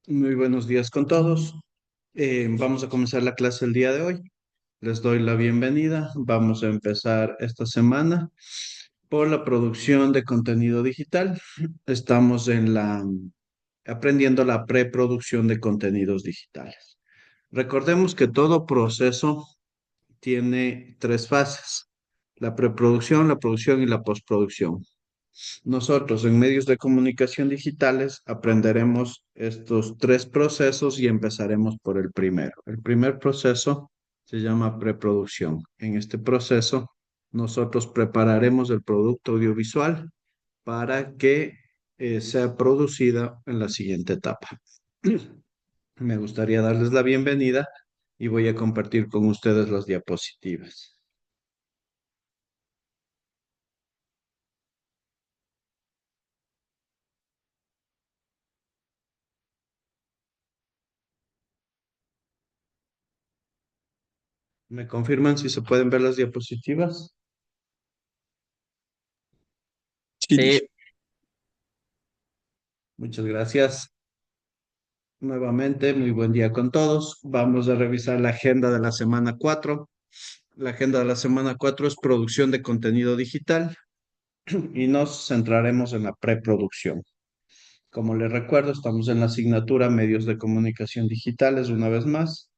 Muy buenos días con todos. Vamos a comenzar la clase el día de hoy. Les doy la bienvenida. Vamos a empezar esta semana por la producción de contenido digital. Estamos aprendiendo la preproducción de contenidos digitales. Recordemos que todo proceso tiene tres fases: la preproducción, la producción y la postproducción. Nosotros en medios de comunicación digitales aprenderemos estos tres procesos y empezaremos por el primero. El primer proceso se llama preproducción. En este proceso, nosotros prepararemos el producto audiovisual para que sea producida en la siguiente etapa. Me gustaría darles la bienvenida y voy a compartir con ustedes las diapositivas. ¿Me confirman si se pueden ver las diapositivas? Sí, Muchas gracias. Nuevamente, muy buen día con todos. Vamos a revisar la agenda de la semana 4. La agenda de la semana 4 es producción de contenido digital y nos centraremos en la preproducción. Como les recuerdo, estamos en la asignatura Medios de Comunicación Digitales una vez más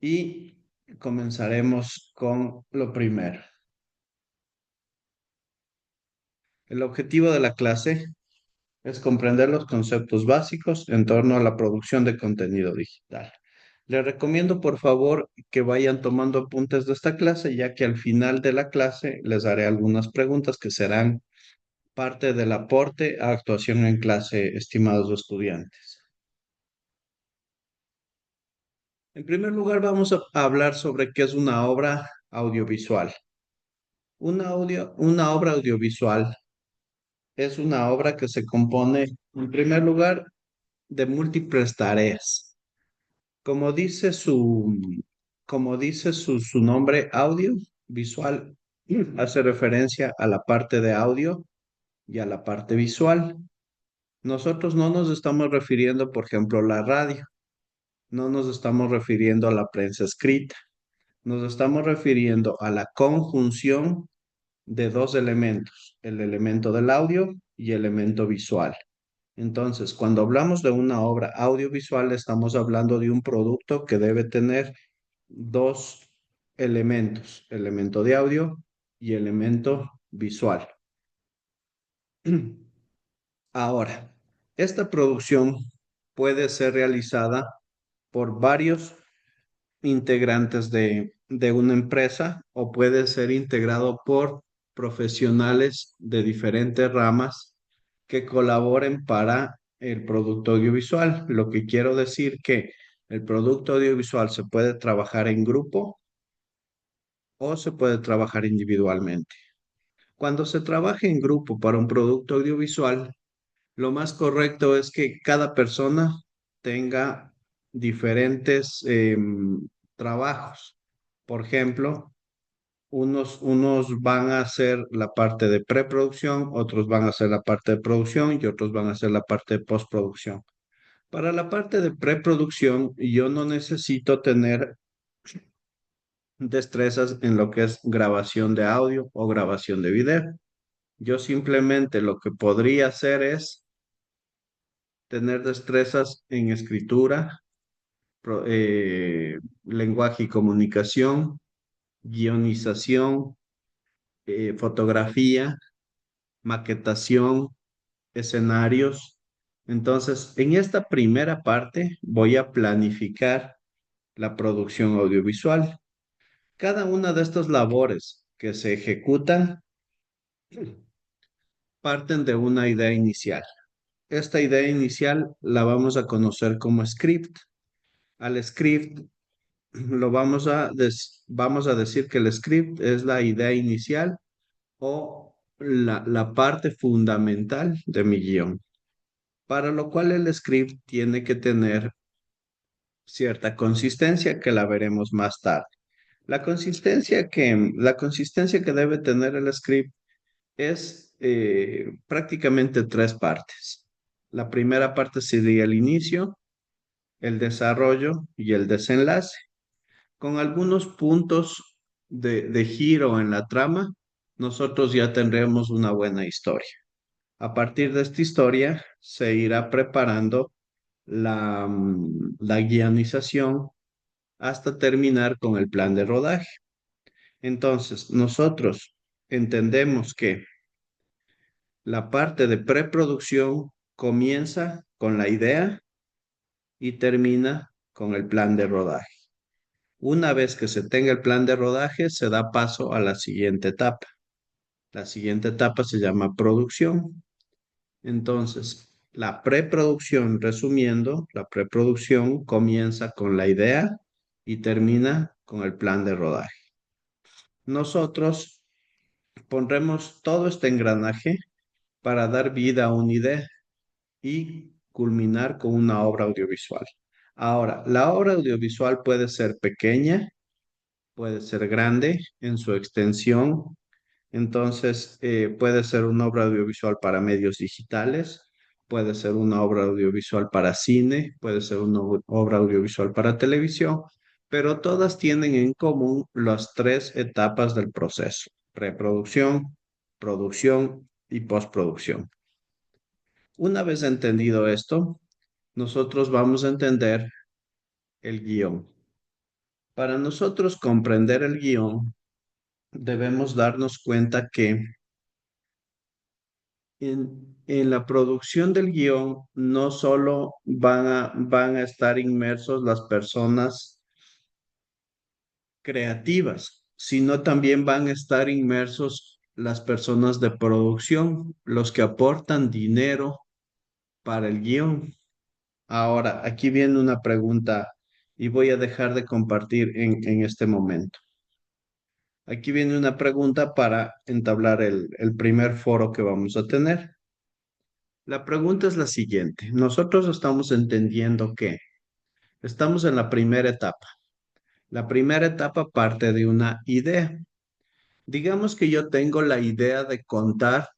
y comenzaremos con lo primero. El objetivo de la clase es comprender los conceptos básicos en torno a la producción de contenido digital. Les recomiendo, por favor, que vayan tomando apuntes de esta clase, ya que al final de la clase les haré algunas preguntas que serán parte del aporte a actuación en clase, estimados estudiantes. En primer lugar, vamos a hablar sobre qué es una obra audiovisual. Una obra audiovisual es una obra que se compone, en primer lugar, de múltiples tareas. Como dice su, como dice su nombre, audio visual, hace referencia a la parte de audio y a la parte visual. Nosotros no nos estamos refiriendo, por ejemplo, a la radio, no nos estamos refiriendo a la prensa escrita, nos estamos refiriendo a la conjunción de dos elementos, el elemento del audio y el elemento visual. Entonces, cuando hablamos de una obra audiovisual, estamos hablando de un producto que debe tener dos elementos, elemento de audio y elemento visual. Ahora, esta producción puede ser realizada por varios integrantes de una empresa o puede ser integrado por profesionales de diferentes ramas que colaboren para el producto audiovisual. Lo que quiero decir que el producto audiovisual se puede trabajar en grupo o se puede trabajar individualmente. Cuando se trabaja en grupo para un producto audiovisual, lo más correcto es que cada persona tenga diferentes trabajos. Por ejemplo, unos van a hacer la parte de preproducción, otros van a hacer la parte de producción y otros van a hacer la parte de postproducción. Para la parte de preproducción, yo no necesito tener destrezas en lo que es grabación de audio o grabación de video. Yo simplemente lo que podría hacer es tener destrezas en escritura, lenguaje y comunicación, guionización, fotografía, maquetación, escenarios. Entonces, en esta primera parte voy a planificar la producción audiovisual. Cada una de estas labores que se ejecutan parten de una idea inicial. Esta idea inicial la vamos a conocer como script. Al script vamos a decir que el script es la idea inicial o la parte fundamental de mi guión, para lo cual el script tiene que tener cierta consistencia que la veremos más tarde. La consistencia que debe tener el script es prácticamente tres partes. La primera parte sería el inicio, el desarrollo y el desenlace, con algunos puntos de giro en la trama. Nosotros ya tendremos una buena historia. A partir de esta historia se irá preparando la guionización hasta terminar con el plan de rodaje. Entonces, nosotros entendemos que la parte de preproducción comienza con la idea y termina con el plan de rodaje. Una vez que se tenga el plan de rodaje, se da paso a la siguiente etapa. La siguiente etapa se llama producción. Entonces, la preproducción, resumiendo, la preproducción comienza con la idea y termina con el plan de rodaje. Nosotros pondremos todo este engranaje para dar vida a una idea y culminar con una obra audiovisual. Ahora, la obra audiovisual puede ser pequeña, puede ser grande en su extensión. Entonces, puede ser una obra audiovisual para medios digitales, puede ser una obra audiovisual para cine, puede ser una obra audiovisual para televisión, pero todas tienen en común las tres etapas del proceso: preproducción, producción y postproducción. Una vez entendido esto, nosotros vamos a entender el guión. Para nosotros comprender el guión, debemos darnos cuenta que en la producción del guión no solo van a estar inmersos las personas creativas, sino también van a estar inmersos las personas de producción, los que aportan dinero para el guión. Ahora, aquí viene una pregunta y voy a dejar de compartir en este momento. Aquí viene una pregunta para entablar el primer foro que vamos a tener. La pregunta es la siguiente. Nosotros estamos entendiendo que estamos en la primera etapa. La primera etapa parte de una idea. Digamos que yo tengo la idea de contar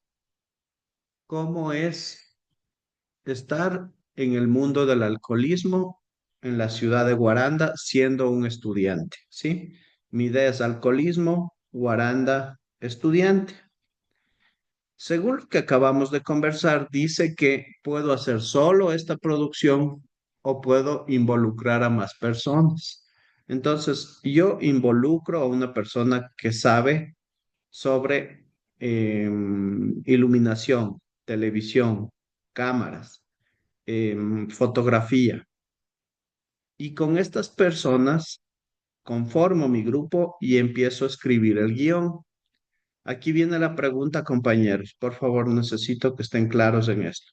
cómo es estar en el mundo del alcoholismo en la ciudad de Guaranda siendo un estudiante, ¿sí? Mi idea es alcoholismo, Guaranda, estudiante. Según lo que acabamos de conversar, dice que puedo hacer solo esta producción o puedo involucrar a más personas. Entonces, yo involucro a una persona que sabe sobre iluminación, televisión, cámaras, fotografía. Y con estas personas conformo mi grupo y empiezo a escribir el guión. Aquí viene la pregunta, compañeros. Por favor, necesito que estén claros en esto.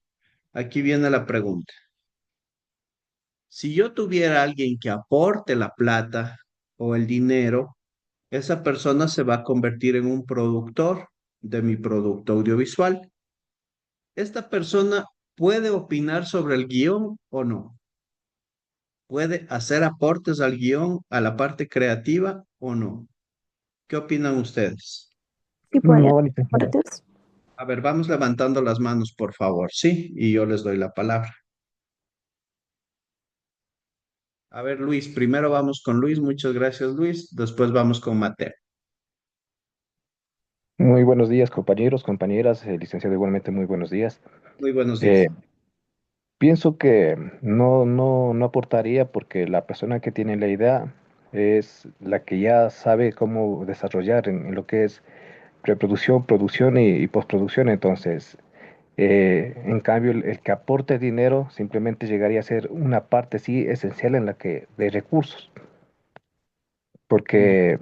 Aquí viene la pregunta. Si yo tuviera alguien que aporte la plata o el dinero, esa persona se va a convertir en un productor de mi producto audiovisual. ¿Esta persona puede opinar sobre el guión o no? ¿Puede hacer aportes al guión, a la parte creativa o no? ¿Qué opinan ustedes? Sí puede No, hacer licenciado. aportes. A ver, vamos levantando las manos, por favor. Sí, y yo les doy la palabra. A ver, Luis, primero vamos con Luis. Muchas gracias, Luis. Después vamos con Mateo. Muy buenos días, compañeros, compañeras, licenciado, igualmente muy buenos días. Muy buenos Eh, días. Pienso que no aportaría porque la persona que tiene la idea es la que ya sabe cómo desarrollar en lo que es preproducción, producción y postproducción. Entonces, en cambio, el que aporte dinero simplemente llegaría a ser una parte, sí, esencial en la que de recursos, Mm. porque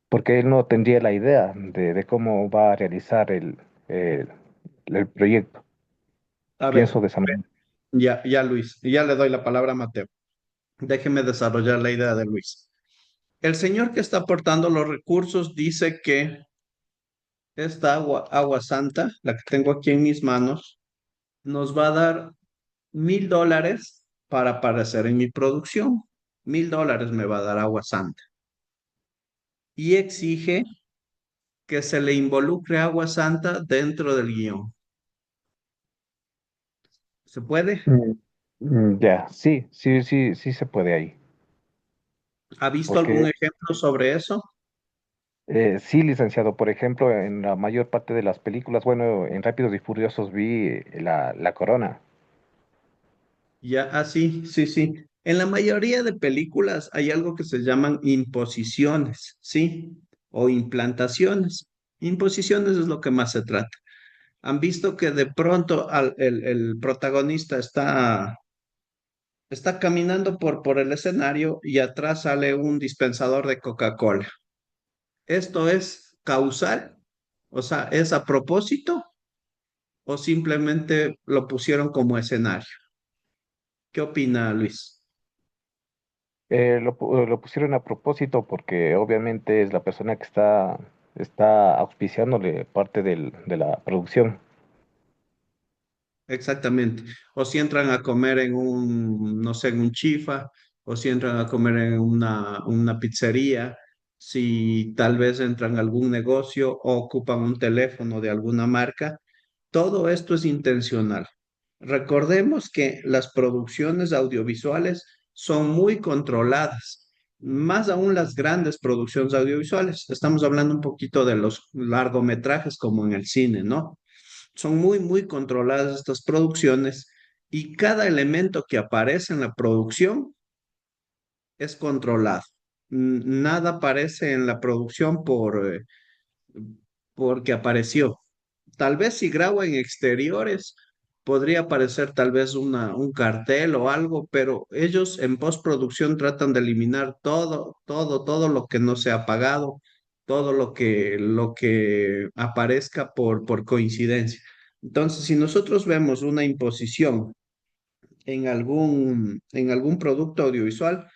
porque él no tendría la idea de cómo va a realizar el, el proyecto. A ver, Pienso de esa manera. ya, Luis. Ya le doy la palabra a Mateo. Déjeme desarrollar la idea de Luis. El señor que está aportando los recursos dice que esta agua santa, la que tengo aquí en mis manos, nos va a dar $1,000 para aparecer en mi producción. $1,000 me va a dar agua santa. Y exige que se le involucre agua santa dentro del guión. ¿Se puede? Mm. Ya, sí, sí, sí, sí se puede ahí. ¿Ha visto algún Porque ejemplo sobre eso? sí, licenciado, por ejemplo, en la mayor parte de las películas, bueno, en Rápidos y Furiosos vi la corona. Ya, sí, sí, sí. En la mayoría de películas hay algo que se llaman imposiciones, ¿sí? O implantaciones. Imposiciones es lo que más se trata. Han visto que de pronto el protagonista está caminando por el escenario y atrás sale un dispensador de Coca-Cola. ¿Esto es causal? O sea, ¿es a propósito o simplemente lo pusieron como escenario? ¿Qué opina Luis? Lo pusieron a propósito porque obviamente es la persona que está auspiciándole parte de la producción. Exactamente. O si entran a comer en un, no sé, en un chifa, o si entran a comer en una pizzería, si tal vez entran a algún negocio o ocupan un teléfono de alguna marca, todo esto es intencional. Recordemos que las producciones audiovisuales son muy controladas, más aún las grandes producciones audiovisuales. Estamos hablando un poquito de los largometrajes como en el cine, ¿no? Son muy, muy controladas estas producciones y cada elemento que aparece en la producción es controlado. Nada aparece en la producción porque apareció. Tal vez si grabo en exteriores, podría aparecer tal vez un cartel o algo, pero ellos en postproducción tratan de eliminar todo, todo, todo lo que no sea pagado, todo lo que aparezca por coincidencia. Entonces, si nosotros vemos una imposición en algún producto audiovisual,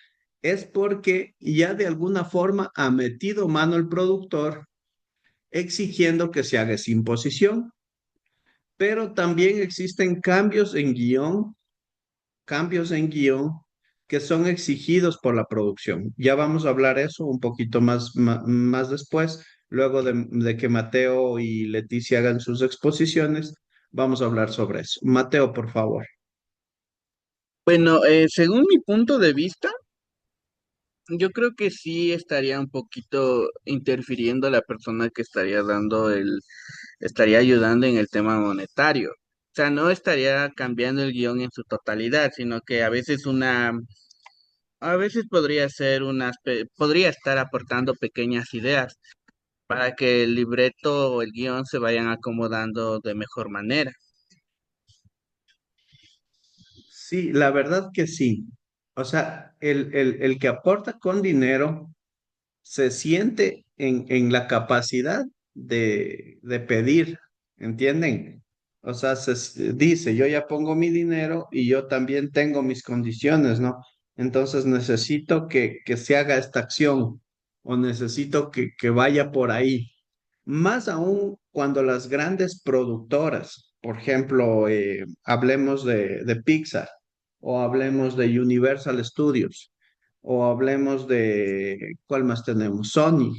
es porque ya de alguna forma ha metido mano el productor exigiendo que se haga esa imposición, pero también existen cambios en guión que son exigidos por la producción. Ya vamos a hablar eso un poquito más después, luego de que Mateo y Leticia hagan sus exposiciones, vamos a hablar sobre eso. Mateo, por favor. Bueno, según mi punto de vista, yo creo que sí estaría un poquito interfiriendo la persona que estaría ayudando en el tema monetario. O sea, no estaría cambiando el guión en su totalidad, sino que a veces podría estar aportando pequeñas ideas para que el libreto o el guión se vayan acomodando de mejor manera. Sí, la verdad que sí. O sea, el que aporta con dinero se siente en la capacidad de pedir, ¿entienden? O sea, dice, yo ya pongo mi dinero y yo también tengo mis condiciones, ¿no? Entonces necesito que se haga esta acción o necesito que vaya por ahí. Más aún cuando las grandes productoras, por ejemplo, hablemos de Pixar o hablemos de Universal Studios o hablemos ¿cuál más tenemos? Sony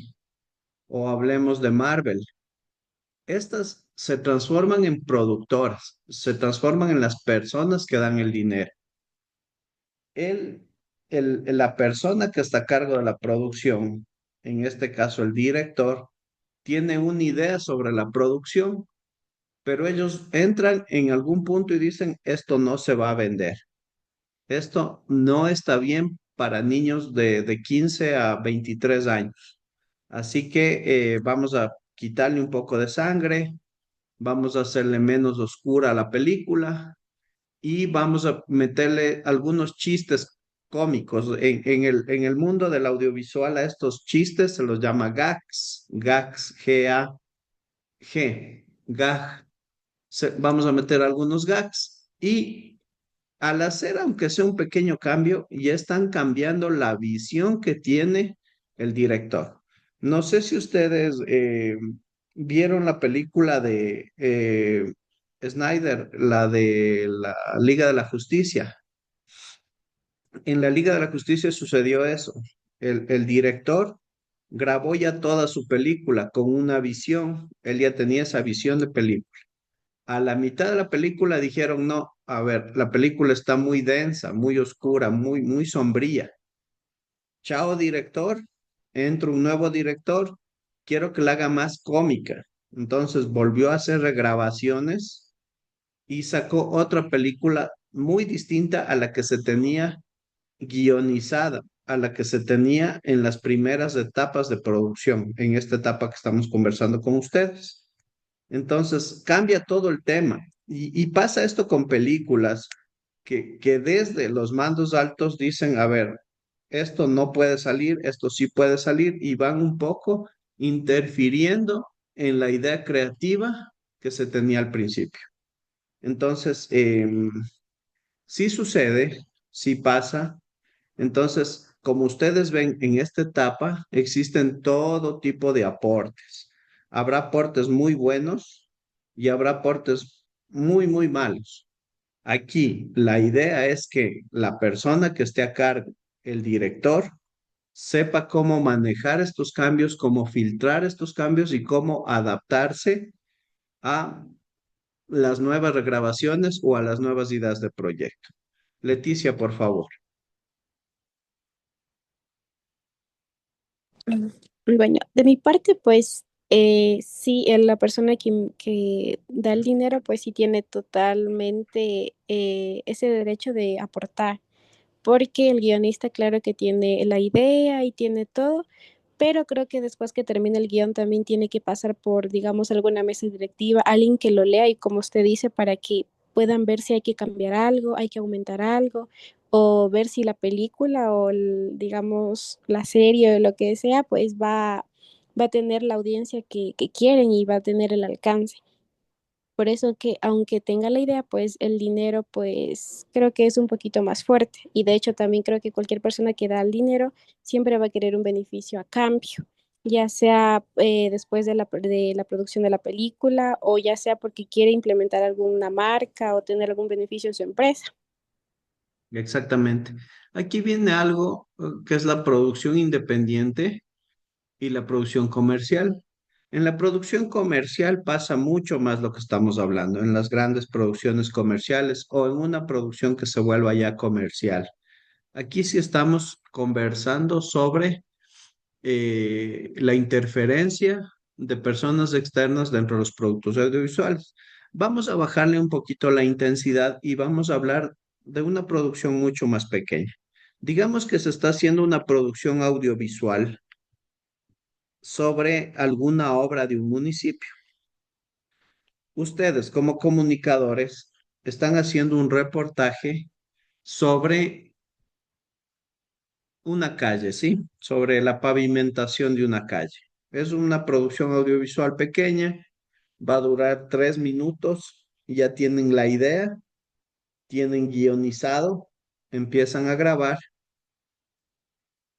o hablemos de Marvel. Estas se transforman en productoras, se transforman en las personas que dan el dinero. El, la persona que está a cargo de la producción, en este caso el director, tiene una idea sobre la producción, pero ellos entran en algún punto y dicen, esto no se va a vender, esto no está bien para niños de 15 a 23 años. Así que vamos a quitarle un poco de sangre, vamos a hacerle menos oscura a la película y vamos a meterle algunos chistes cómicos. En el mundo del audiovisual a estos chistes se los llama gags, gags, G-A-G, gag. Vamos a meter algunos gags y al hacer, aunque sea un pequeño cambio, ya están cambiando la visión que tiene el director. No sé si ustedes vieron la película de Snyder, la de la Liga de la Justicia. En la Liga de la Justicia sucedió eso. El director grabó ya toda su película con una visión. Él ya tenía esa visión de película. A la mitad de la película dijeron, no. a ver, la película está muy densa, muy oscura, muy sombría. Chao, director. Entra un nuevo director. Quiero que la haga más cómica. Entonces volvió a hacer regrabaciones y sacó otra película muy distinta a la que se tenía guionizada, a la que se tenía en las primeras etapas de producción, en esta etapa que estamos conversando con ustedes. Entonces cambia todo el tema y pasa esto con películas que desde los mandos altos dicen, a ver, esto no puede salir, esto sí puede salir y van un poco interfiriendo en la idea creativa que se tenía al principio. Entonces, sí sucede, sí pasa. Entonces, como ustedes ven, en esta etapa existen todo tipo de aportes. Habrá aportes muy buenos y habrá aportes muy malos. Aquí la idea es que la persona que esté a cargo, el director, sepa cómo manejar estos cambios, cómo filtrar estos cambios y cómo adaptarse a las nuevas regrabaciones o a las nuevas ideas de proyecto. Leticia, por favor. Mm, Bueno, de mi parte, pues sí, la persona que da el dinero, pues sí tiene totalmente ese derecho de aportar, porque el guionista, claro que tiene la idea y tiene todo, pero creo que después que termine el guión también tiene que pasar por, digamos, alguna mesa directiva, alguien que lo lea y como usted dice, para que puedan ver si hay que cambiar algo, hay que aumentar algo, o ver si la película o, digamos, la serie o lo que sea, pues va a tener la audiencia que quieren y va a tener el alcance. Por eso que aunque tenga la idea, pues el dinero, pues creo que es un poquito más fuerte. Y de hecho también creo que cualquier persona que da el dinero siempre va a querer un beneficio a cambio, ya sea después de la producción de la película o ya sea porque quiere implementar alguna marca o tener algún beneficio en su empresa. Exactamente. Aquí viene algo que es la producción independiente y la producción comercial. En la producción comercial pasa mucho más lo que estamos hablando, en las grandes producciones comerciales o en una producción que se vuelva ya comercial. Aquí sí estamos conversando sobre la interferencia de personas externas dentro de los productos audiovisuales. Vamos a bajarle un poquito la intensidad y vamos a hablar de una producción mucho más pequeña. Digamos que se está haciendo una producción audiovisual sobre alguna obra de un municipio. Ustedes, como comunicadores, están haciendo un reportaje sobre una calle, ¿sí? Sobre la pavimentación de una calle. Es una producción audiovisual pequeña, va a durar 3 minutos, y ya tienen la idea, tienen guionizado, empiezan a grabar,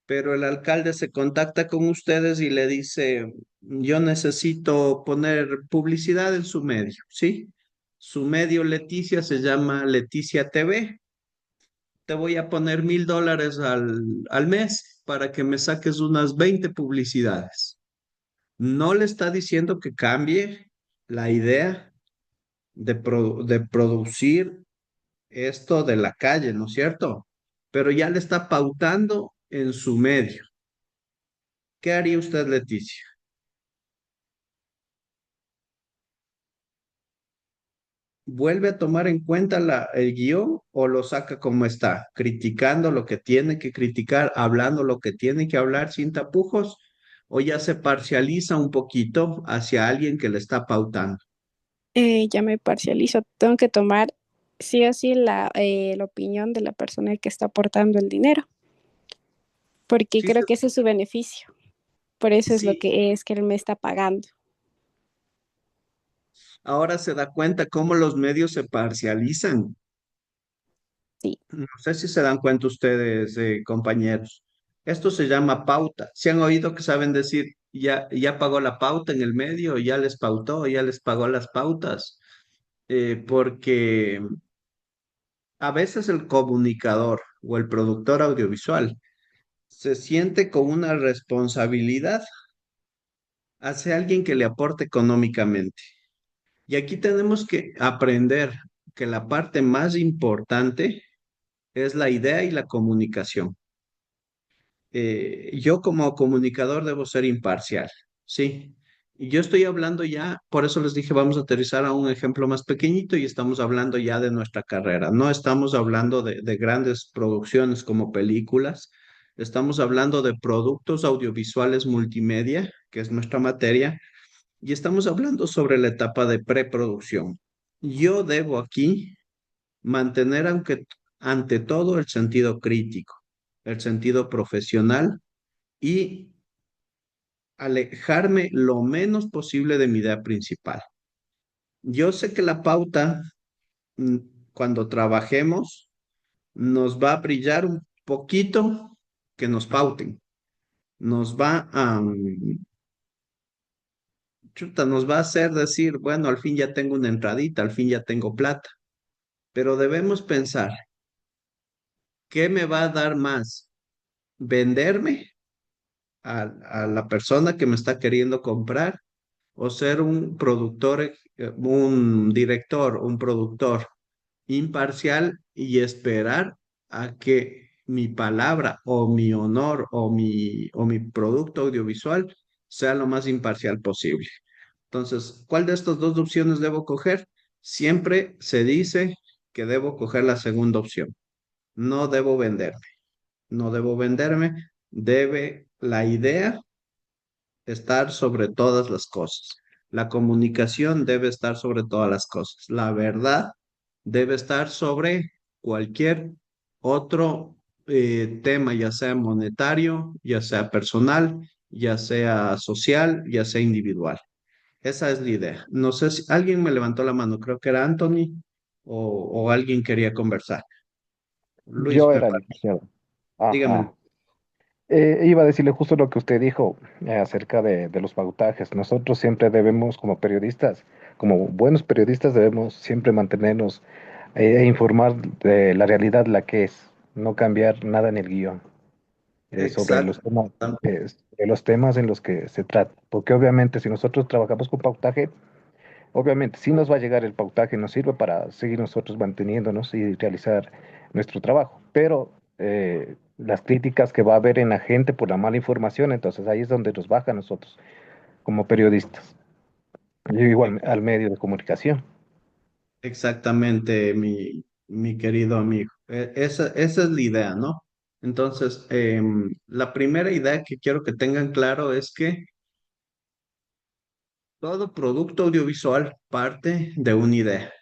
pero el alcalde se contacta con ustedes y le dice, yo necesito poner publicidad en su medio, ¿sí? Su medio Leticia se llama Leticia TV. Te voy a poner $1,000 al mes para que me saques unas 20 publicidades. No le está diciendo que cambie la idea de producir esto de la calle, ¿no es cierto? Pero ya le está pautando en su medio. ¿Qué haría usted, Leticia? ¿Vuelve a tomar en cuenta el guión o lo saca como está, criticando lo que tiene que criticar, hablando lo que tiene que hablar sin tapujos, o ya se parcializa un poquito hacia alguien que le está pautando? Ya me parcializo, tengo que tomar sí o sí la opinión de la persona que está aportando el dinero, porque Sí, creo que ese es su beneficio. Por eso es lo sí. que es que él me está pagando. Ahora se da cuenta cómo los medios se parcializan. Sí, No sé si se dan cuenta ustedes, compañeros. Esto se llama pauta. ¿Se han oído que saben decir, ya pagó la pauta en el medio, ya les pautó, ya les pagó las pautas? Porque a veces el comunicador o el productor audiovisual se siente con una responsabilidad hacia alguien que le aporte económicamente. Y aquí tenemos que aprender. que la parte más importante es la idea y la comunicación. Yo como comunicador debo ser imparcial, ¿sí? Y yo estoy hablando ya, por eso les dije, vamos a aterrizar a un ejemplo más pequeñito y estamos hablando ya de nuestra carrera. No estamos hablando de grandes producciones como películas, estamos hablando de productos audiovisuales multimedia, que es nuestra materia, y estamos hablando sobre la etapa de preproducción. Yo debo aquí mantener, ante todo, el sentido crítico, el sentido profesional y alejarme lo menos posible de mi idea principal. Yo sé que la pauta, mm, cuando trabajemos, nos va a brillar un poquito que nos pauten. Nos va a, nos va a hacer decir, bueno, al fin ya tengo una entradita, al fin ya tengo plata. Pero debemos pensar, ¿qué me va a dar más? ¿Venderme a la persona que me está queriendo comprar o ser un productor, un director, un productor imparcial y esperar a que mi palabra o mi honor o mi producto audiovisual sea lo más imparcial posible? Entonces, ¿cuál de estas dos opciones debo coger? Siempre se dice que debo coger la segunda opción. No debo venderme, no debo venderme, debe la idea estar sobre todas las cosas. La comunicación debe estar sobre todas las cosas. La verdad debe estar sobre cualquier otro tema, ya sea monetario, ya sea personal, ya sea social, ya sea individual. Esa es la idea. No sé si alguien me levantó la mano, creo que era Anthony o alguien quería conversar. Luis, Yo me era el parece. licenciado. Dígame. Ajá. Iba a decirle justo lo que usted dijo acerca de los pautajes. Nosotros siempre debemos, como periodistas, como buenos periodistas, debemos siempre mantenernos e informar de la realidad la que es, no cambiar nada en el guión Exacto. sobre los temas en los que se trata. Porque obviamente si nosotros trabajamos con pautaje, obviamente sí nos va a llegar el pautaje, nos sirve para seguir nosotros manteniéndonos y realizar nuestro trabajo, pero las críticas que va a haber en la gente por la mala información, entonces ahí es donde nos baja a nosotros como periodistas, y igual al medio de comunicación. Exactamente, mi querido amigo. Esa es la idea, ¿no? Entonces, la primera idea que quiero que tengan claro es que todo producto audiovisual parte de una idea.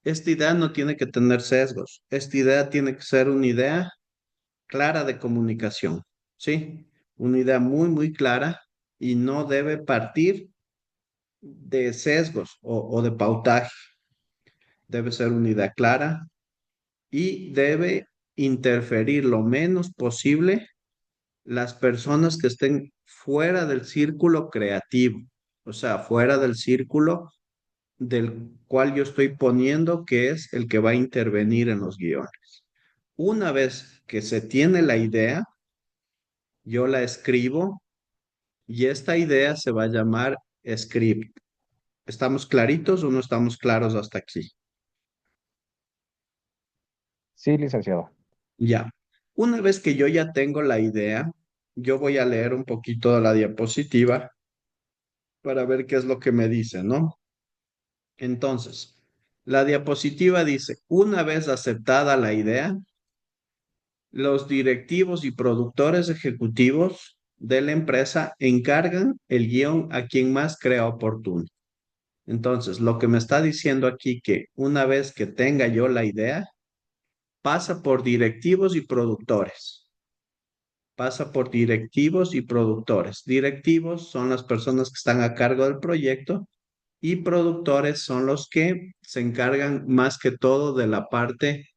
Esta idea no tiene que tener sesgos. Esta idea tiene que ser una idea clara de comunicación, ¿sí? Una idea muy, muy clara y no debe partir de sesgos o de pautaje. Debe ser una idea clara y debe interferir lo menos posible las personas que estén fuera del círculo creativo, o sea, fuera del círculo del cual yo estoy poniendo que es el que va a intervenir en los guiones. Una vez que se tiene la idea, yo la escribo y esta idea se va a llamar script. ¿Estamos claritos o no estamos claros hasta aquí? Sí, licenciado. Ya. Una vez que yo ya tengo la idea, yo voy a leer un poquito de la diapositiva para ver qué es lo que me dice, ¿no? Entonces, la diapositiva dice, una vez aceptada la idea, los directivos y productores ejecutivos de la empresa encargan el guión a quien más crea oportuno. Entonces, lo que me está diciendo aquí que una vez que tenga yo la idea, pasa por directivos y productores. Pasa por directivos y productores. Directivos son las personas que están a cargo del proyecto y productores son los que se encargan más que todo de la parte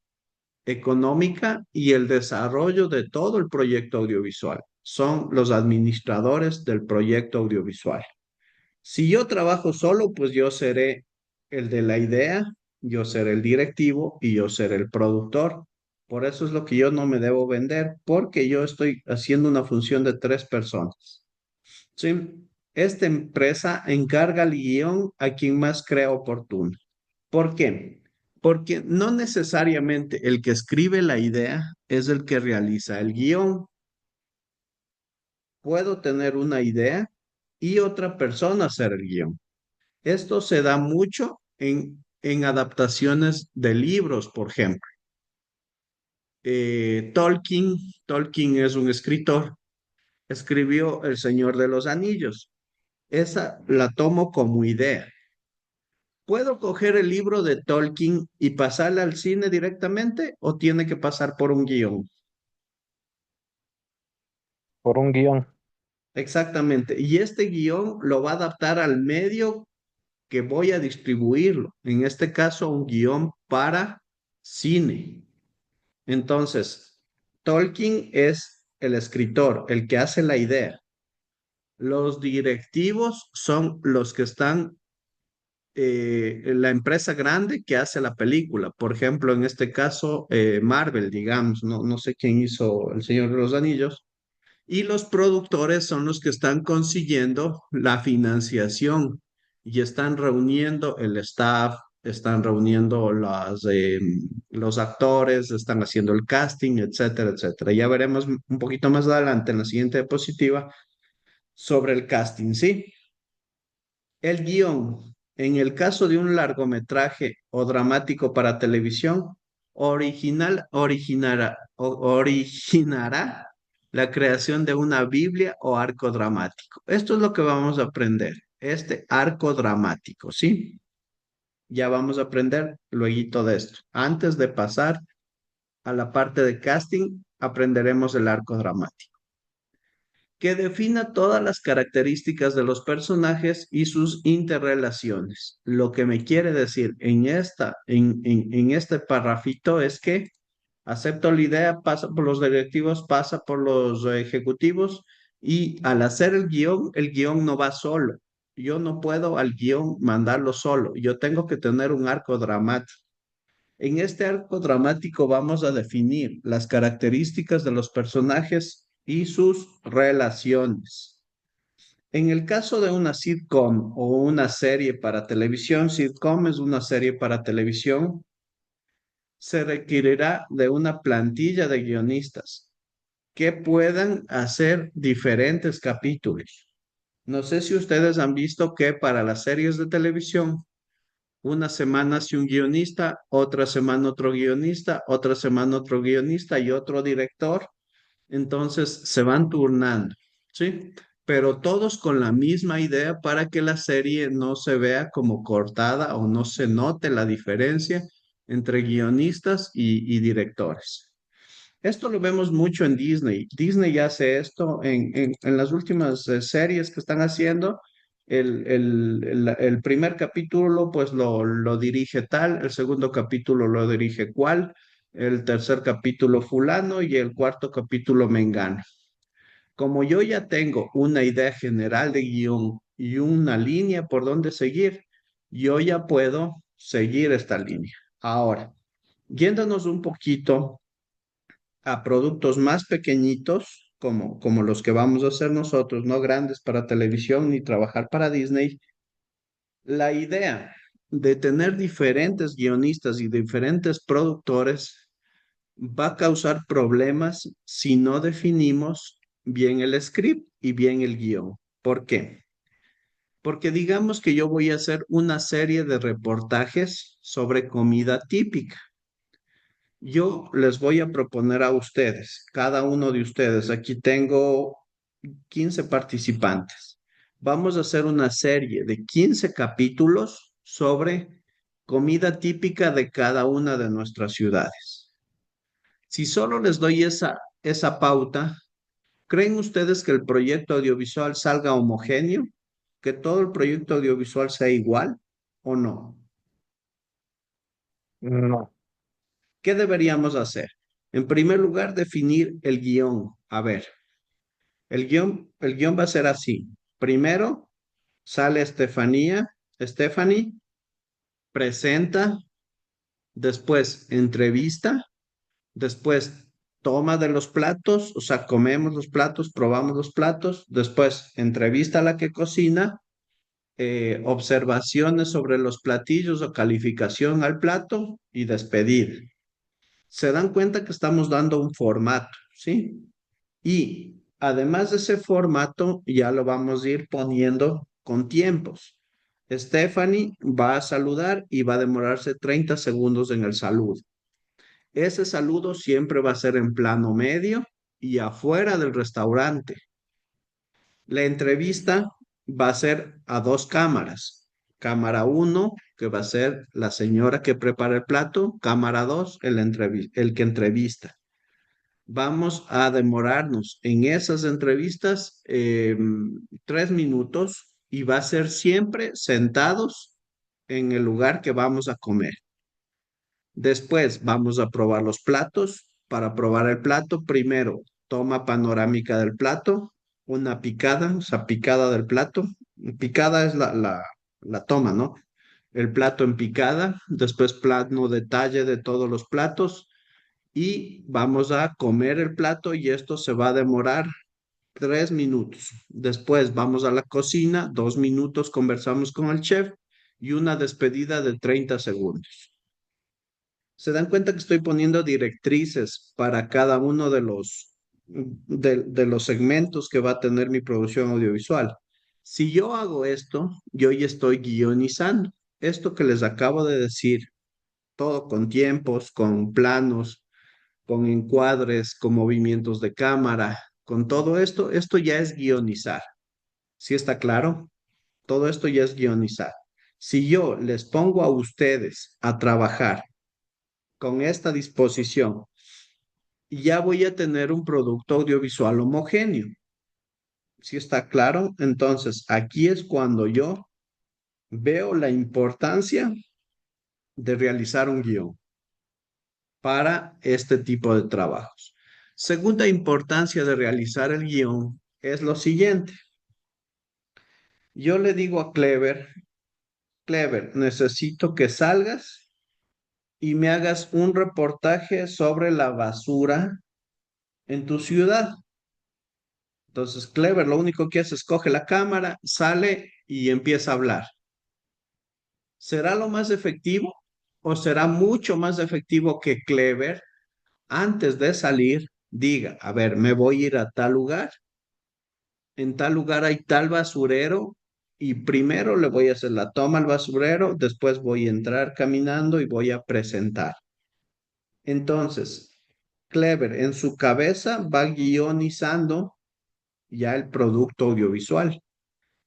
económica y el desarrollo de todo el proyecto audiovisual. Son los administradores del proyecto audiovisual. Si yo trabajo solo, pues yo seré el de la idea, yo seré el directivo y yo seré el productor. Por eso es lo que yo no me debo vender, porque yo estoy haciendo una función de tres personas. ¿Sí? Esta empresa encarga el guión a quien más crea oportuno. ¿Por qué? Porque no necesariamente el que escribe la idea es el que realiza el guión. Puedo tener una idea y otra persona hacer el guión. Esto se da mucho en adaptaciones de libros, por ejemplo. Tolkien, Tolkien es un escritor, escribió El Señor de los Anillos. Esa la tomo como idea. ¿Puedo coger el libro de Tolkien y pasarla al cine directamente o tiene que pasar por un guión? Por un guión. Exactamente. Y este guión lo va a adaptar al medio que voy a distribuirlo. En este caso, un guión para cine. Entonces, Tolkien es el escritor, el que hace la idea. Los directivos son los que están la empresa grande que hace la película. Por ejemplo, en este caso, Marvel, digamos, no sé quién hizo El Señor de los Anillos. Y los productores son los que están consiguiendo la financiación y están reuniendo el staff, están reuniendo los actores, están haciendo el casting, etcétera, etcétera. Ya veremos un poquito más adelante en la siguiente diapositiva sobre el casting, ¿sí? El guión, en el caso de un largometraje o dramático para televisión, originará la creación de una Biblia o arco dramático. Esto es lo que vamos a aprender, este arco dramático, ¿sí? Ya vamos a aprender luego de esto. Antes de pasar a la parte de casting, aprenderemos el arco dramático que defina todas las características de los personajes y sus interrelaciones. Lo que me quiere decir en este parrafito es que acepto la idea, pasa por los directivos, pasa por los ejecutivos y al hacer el guión no va solo. Yo no puedo al guión mandarlo solo. Yo tengo que tener un arco dramático. En este arco dramático vamos a definir las características de los personajes y sus relaciones. En el caso de una sitcom o una serie para televisión, sitcom es una serie para televisión, se requerirá de una plantilla de guionistas que puedan hacer diferentes capítulos. No sé si ustedes han visto que para las series de televisión una semana hace un guionista, otra semana otro guionista, otra semana otro guionista y otro director. Entonces se van turnando, ¿sí? Pero todos con la misma idea para que la serie no se vea como cortada o no se note la diferencia entre guionistas y directores. Esto lo vemos mucho en Disney. Disney hace esto en las últimas series que están haciendo. El primer capítulo pues lo dirige tal, el segundo capítulo lo dirige cual, el tercer capítulo fulano y el cuarto capítulo mengano. Como yo ya tengo una idea general de guión y una línea por donde seguir, yo ya puedo seguir esta línea. Ahora, yéndonos un poquito a productos más pequeñitos, como los que vamos a hacer nosotros, no grandes para televisión ni trabajar para Disney, la idea de tener diferentes guionistas y diferentes productores va a causar problemas si no definimos bien el script y bien el guión. ¿Por qué? Porque digamos que yo voy a hacer una serie de reportajes sobre comida típica. Yo les voy a proponer a ustedes, cada uno de ustedes, aquí tengo 15 participantes. Vamos a hacer una serie de 15 capítulos sobre comida típica de cada una de nuestras ciudades. Si solo les doy esa pauta, ¿creen ustedes que el proyecto audiovisual salga homogéneo? ¿Que todo el proyecto audiovisual sea igual o no? No. ¿Qué deberíamos hacer? En primer lugar, definir el guión. A ver, el guión va a ser así. Primero sale Stephanie presenta, después entrevista, después toma de los platos, o sea, comemos los platos, probamos los platos, después entrevista a la que cocina, observaciones sobre los platillos o calificación al plato y despedir. Se dan cuenta que estamos dando un formato, ¿sí? Y además de ese formato, ya lo vamos a ir poniendo con tiempos. Stephanie va a saludar y va a demorarse 30 segundos en el saludo. Ese saludo siempre va a ser en plano medio y afuera del restaurante. La entrevista va a ser a dos cámaras. Cámara uno, que va a ser la señora que prepara el plato. Cámara 2, el que entrevista. Vamos a demorarnos en esas entrevistas 3 minutos y va a ser siempre sentados en el lugar que vamos a comer. Después vamos a probar los platos. Para probar el plato, primero toma panorámica del plato, una picada, o sea, picada del plato. Picada es la toma, ¿no? El plato en picada, después plano detalle de todos los platos y vamos a comer el plato y esto se va a demorar 3 minutos. Después vamos a la cocina, 2 minutos conversamos con el chef y una despedida de 30 segundos. Se dan cuenta que estoy poniendo directrices para cada uno de los segmentos que va a tener mi producción audiovisual. Si yo hago esto, yo ya estoy guionizando. Esto que les acabo de decir, todo con tiempos, con planos, con encuadres, con movimientos de cámara, con todo esto, esto ya es guionizar. ¿Sí está claro? Todo esto ya es guionizar. Si yo les pongo a ustedes a trabajar con esta disposición, ya voy a tener un producto audiovisual homogéneo. ¿Sí está claro? Entonces, aquí es cuando yo veo la importancia de realizar un guión para este tipo de trabajos. Segunda importancia de realizar el guión es lo siguiente. Yo le digo a Clever, Clever, necesito que salgas y me hagas un reportaje sobre la basura en tu ciudad. Entonces, Clever lo único que hace es coge la cámara, sale y empieza a hablar. ¿Será lo más efectivo o será mucho más efectivo que Clever antes de salir diga, a ver, me voy a ir a tal lugar, en tal lugar hay tal basurero y primero le voy a hacer la toma al basurero, después voy a entrar caminando y voy a presentar? Entonces, Clever en su cabeza va guionizando ya el producto audiovisual.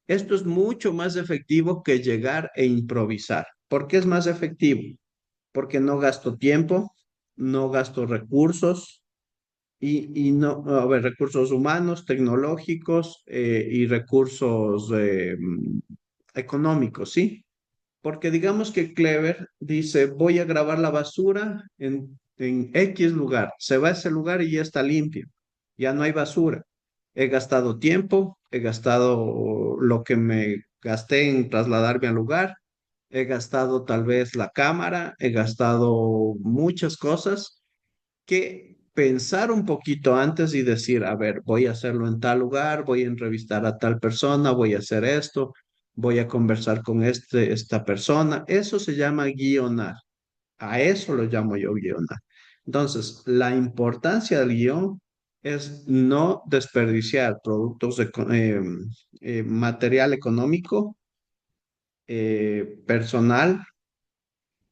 Esto es mucho más efectivo que llegar e improvisar. ¿Por qué es más efectivo? Porque no gasto tiempo, no gasto recursos y no, a ver, recursos humanos, tecnológicos y recursos económicos, ¿sí? Porque digamos que Clever dice, voy a grabar la basura en X lugar. Se va a ese lugar y ya está limpio. Ya no hay basura. He gastado tiempo, he gastado lo que me gasté en trasladarme al lugar, he gastado tal vez la cámara, he gastado muchas cosas que pensar un poquito antes y decir, a ver, voy a hacerlo en tal lugar, voy a entrevistar a tal persona, voy a hacer esto, voy a conversar con esta persona. Eso se llama guionar. A eso lo llamo yo guionar. Entonces, la importancia del guión es no desperdiciar productos de material económico, personal,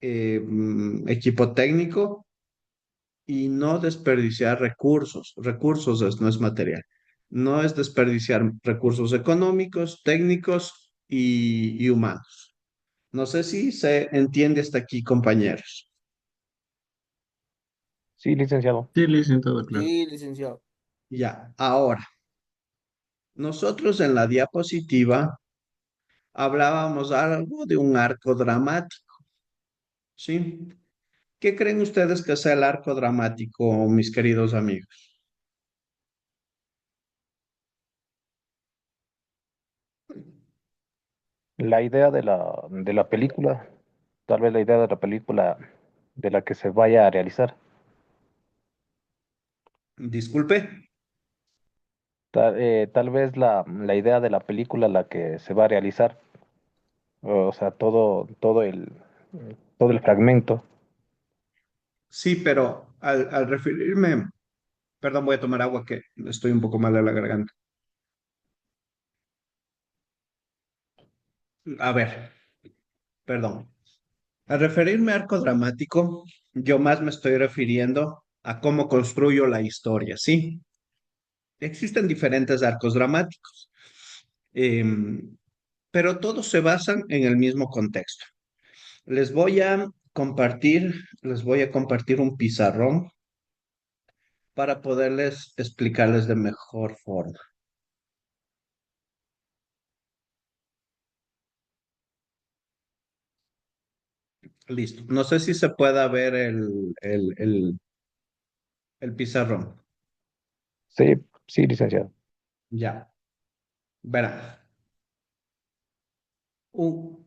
equipo técnico y no desperdiciar recursos. Recursos no es material. No es desperdiciar recursos económicos, técnicos y humanos. No sé si se entiende hasta aquí, compañeros. Sí, licenciado. Sí, licenciado, claro. Sí, licenciado. Ya, ahora, nosotros en la diapositiva hablábamos algo de un arco dramático, ¿sí? ¿Qué creen ustedes que sea el arco dramático, mis queridos amigos? La idea de la película, tal vez la idea de la película de la que se vaya a realizar. Disculpe. Tal vez la idea de la película la que se va a realizar. o sea, todo el fragmento. Sí, pero al referirme, perdón, voy a tomar agua que estoy un poco mal de la garganta. A ver, perdón. Al referirme a arco dramático, yo más me estoy refiriendo a cómo construyo la historia, ¿sí? Existen diferentes arcos dramáticos, em, pero todos se basan en el mismo contexto. Les voy a compartir un pizarrón para poderles explicarles de mejor forma. Listo. No sé si se pueda ver el pizarrón. Sí, sí, licenciado. Ya. Verán.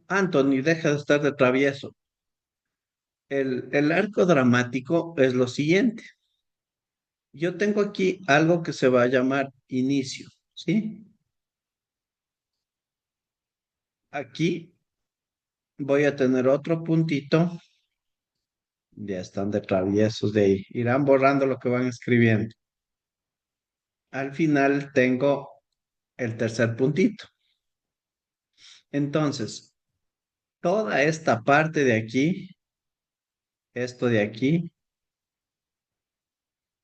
Anthony, deja de estar de travieso. El arco dramático es lo siguiente. Yo tengo aquí algo que se va a llamar inicio, ¿sí? Aquí voy a tener otro puntito. Ya están de traviesos de ahí. Irán borrando lo que van escribiendo. Al final tengo el tercer puntito. Entonces, toda esta parte de aquí, esto de aquí,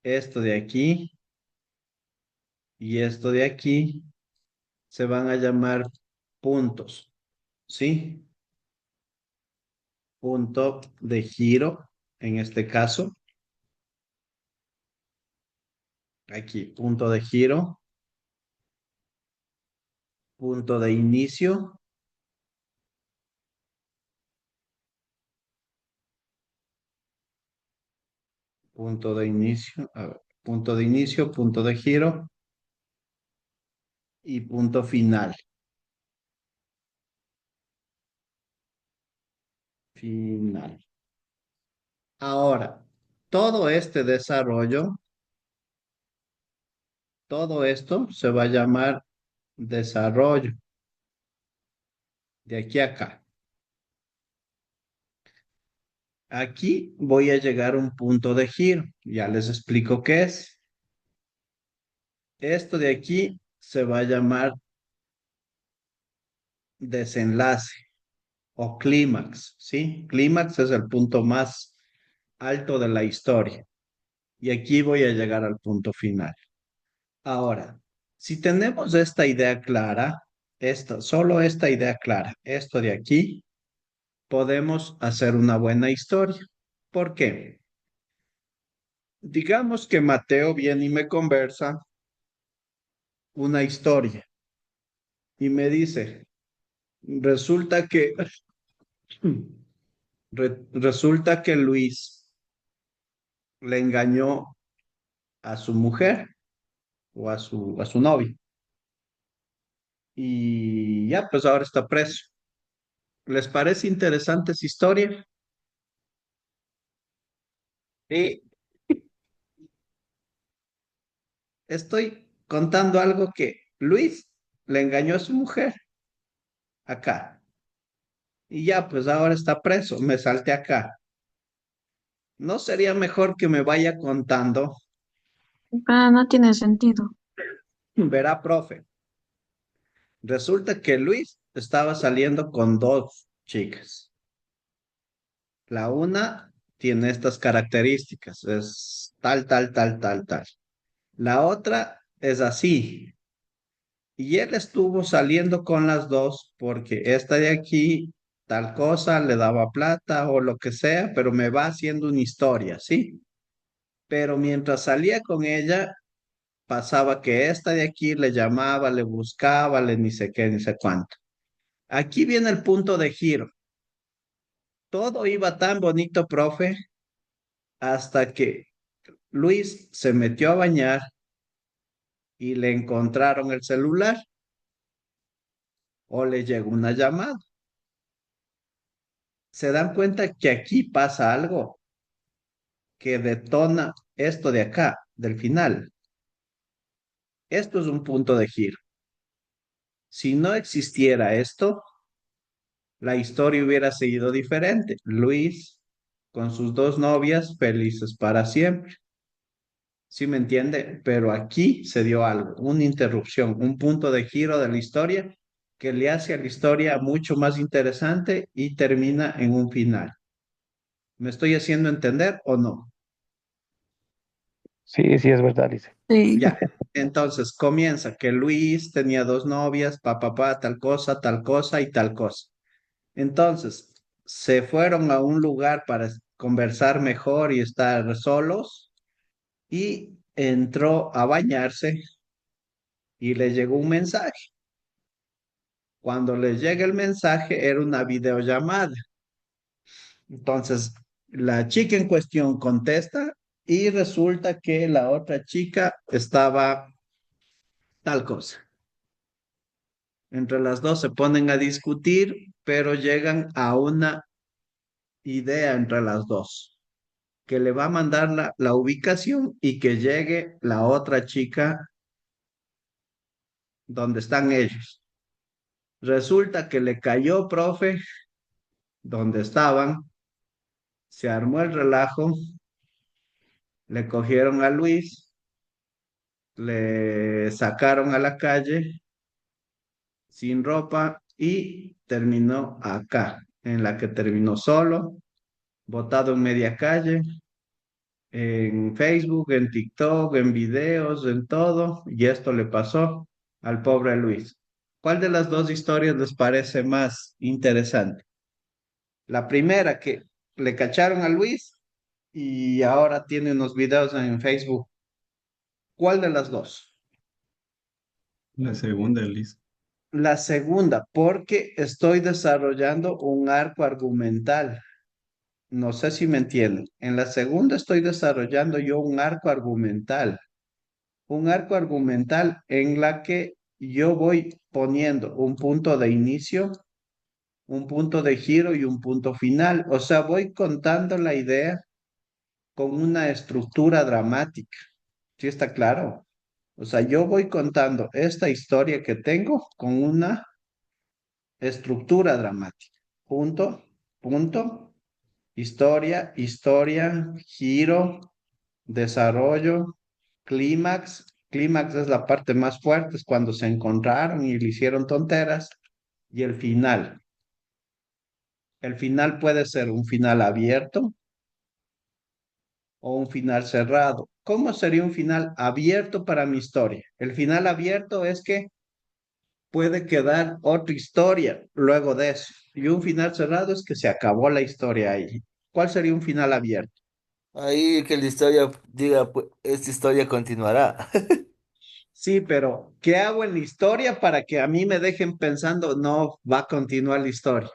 esto de aquí y esto de aquí, se van a llamar puntos, ¿sí? Punto de giro, en este caso, aquí, punto de giro, punto de inicio, punto de inicio, a ver, punto de inicio, punto de giro y punto final. Final. Ahora, todo este desarrollo, todo esto se va a llamar desarrollo, de aquí a acá. Aquí voy a llegar a un punto de giro. Ya les explico qué es. Esto de aquí se va a llamar desenlace o clímax, ¿sí? Clímax es el punto más alto de la historia. Y aquí voy a llegar al punto final. Ahora, si tenemos esta idea clara, solo esta idea clara, esto de aquí, podemos hacer una buena historia. ¿Por qué? Digamos que Mateo viene y me conversa una historia y me dice, resulta que, resulta que Luis le engañó a su mujer o a su novia y ya, pues ahora está preso. ¿Les parece interesante esa historia? Sí, estoy contando algo que Luis le engañó a su mujer acá y ya, pues ahora está preso, me salte acá. ¿No sería mejor que me vaya contando? Ah, no tiene sentido. Verá, profe, resulta que Luis estaba saliendo con dos chicas. La una tiene estas características, es tal, tal, tal, tal, tal. La otra es así. Y él estuvo saliendo con las dos porque esta de aquí, tal cosa, le daba plata o lo que sea, pero me va haciendo una historia, ¿sí? Pero mientras salía con ella, pasaba que esta de aquí le llamaba, le buscaba, le ni sé qué, ni sé cuánto. Aquí viene el punto de giro. Todo iba tan bonito, profe, hasta que Luis se metió a bañar y le encontraron el celular o le llegó una llamada. Se dan cuenta que aquí pasa algo que detona esto de acá, del final. Esto es un punto de giro. Si no existiera esto, la historia hubiera seguido diferente. Luis con sus dos novias felices para siempre. ¿Sí me entiende? Pero aquí se dio algo, una interrupción, un punto de giro de la historia que le hace a la historia mucho más interesante y termina en un final. ¿Me estoy haciendo entender o no? Sí, sí, es verdad, dice. Sí. Ya, entonces comienza que Luis tenía dos novias, tal cosa y tal cosa. Entonces, se fueron a un lugar para conversar mejor y estar solos y entró a bañarse y le llegó un mensaje. Cuando le llega el mensaje era una videollamada. Entonces, la chica en cuestión contesta y resulta que la otra chica estaba tal cosa. Entre las dos se ponen a discutir, pero llegan a una idea entre las dos, que le va a mandar la ubicación y que llegue la otra chica donde están ellos. Resulta que le cayó, profe, donde estaban, se armó el relajo, le cogieron a Luis, le sacaron a la calle sin ropa y terminó acá, en la que terminó solo, botado en media calle, en Facebook, en TikTok, en videos, en todo, y esto le pasó al pobre Luis. ¿Cuál de las dos historias les parece más interesante? La primera que le cacharon a Luis y ahora tiene unos videos en Facebook. ¿Cuál de las dos? La segunda, Liz. La segunda, porque estoy desarrollando un arco argumental. No sé si me entienden. En la segunda estoy desarrollando yo un arco argumental en la que yo voy poniendo un punto de inicio, un punto de giro y un punto final. O sea, voy contando la idea con una estructura dramática. ¿Sí está claro? O sea, yo voy contando esta historia que tengo con una estructura dramática. Punto, punto, historia, historia, giro, desarrollo, clímax. Clímax es la parte más fuerte, es cuando se encontraron y le hicieron tonteras. Y el final. El final puede ser un final abierto o un final cerrado. ¿Cómo sería un final abierto para mi historia? El final abierto es que puede quedar otra historia luego de eso. Y un final cerrado es que se acabó la historia ahí. ¿Cuál sería un final abierto? Ahí que la historia diga, pues, esta historia continuará. Sí, pero ¿qué hago en la historia para que a mí me dejen pensando, no va a continuar la historia?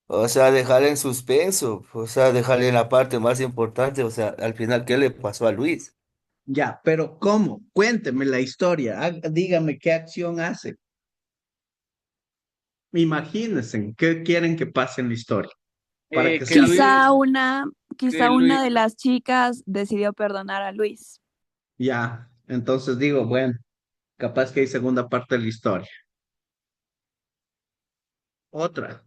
O sea, dejarle en suspenso, o sea, dejarle en la parte más importante, o sea, al final, ¿qué le pasó a Luis? Ya, pero ¿cómo? Cuénteme la historia, dígame qué acción hace. Imagínense qué quieren que pase en la historia para que Que sea Luis, Quizá una, que quizá Luis, una de las chicas decidió perdonar a Luis. ya. Entonces digo, bueno, capaz que hay segunda parte de la historia. Otra.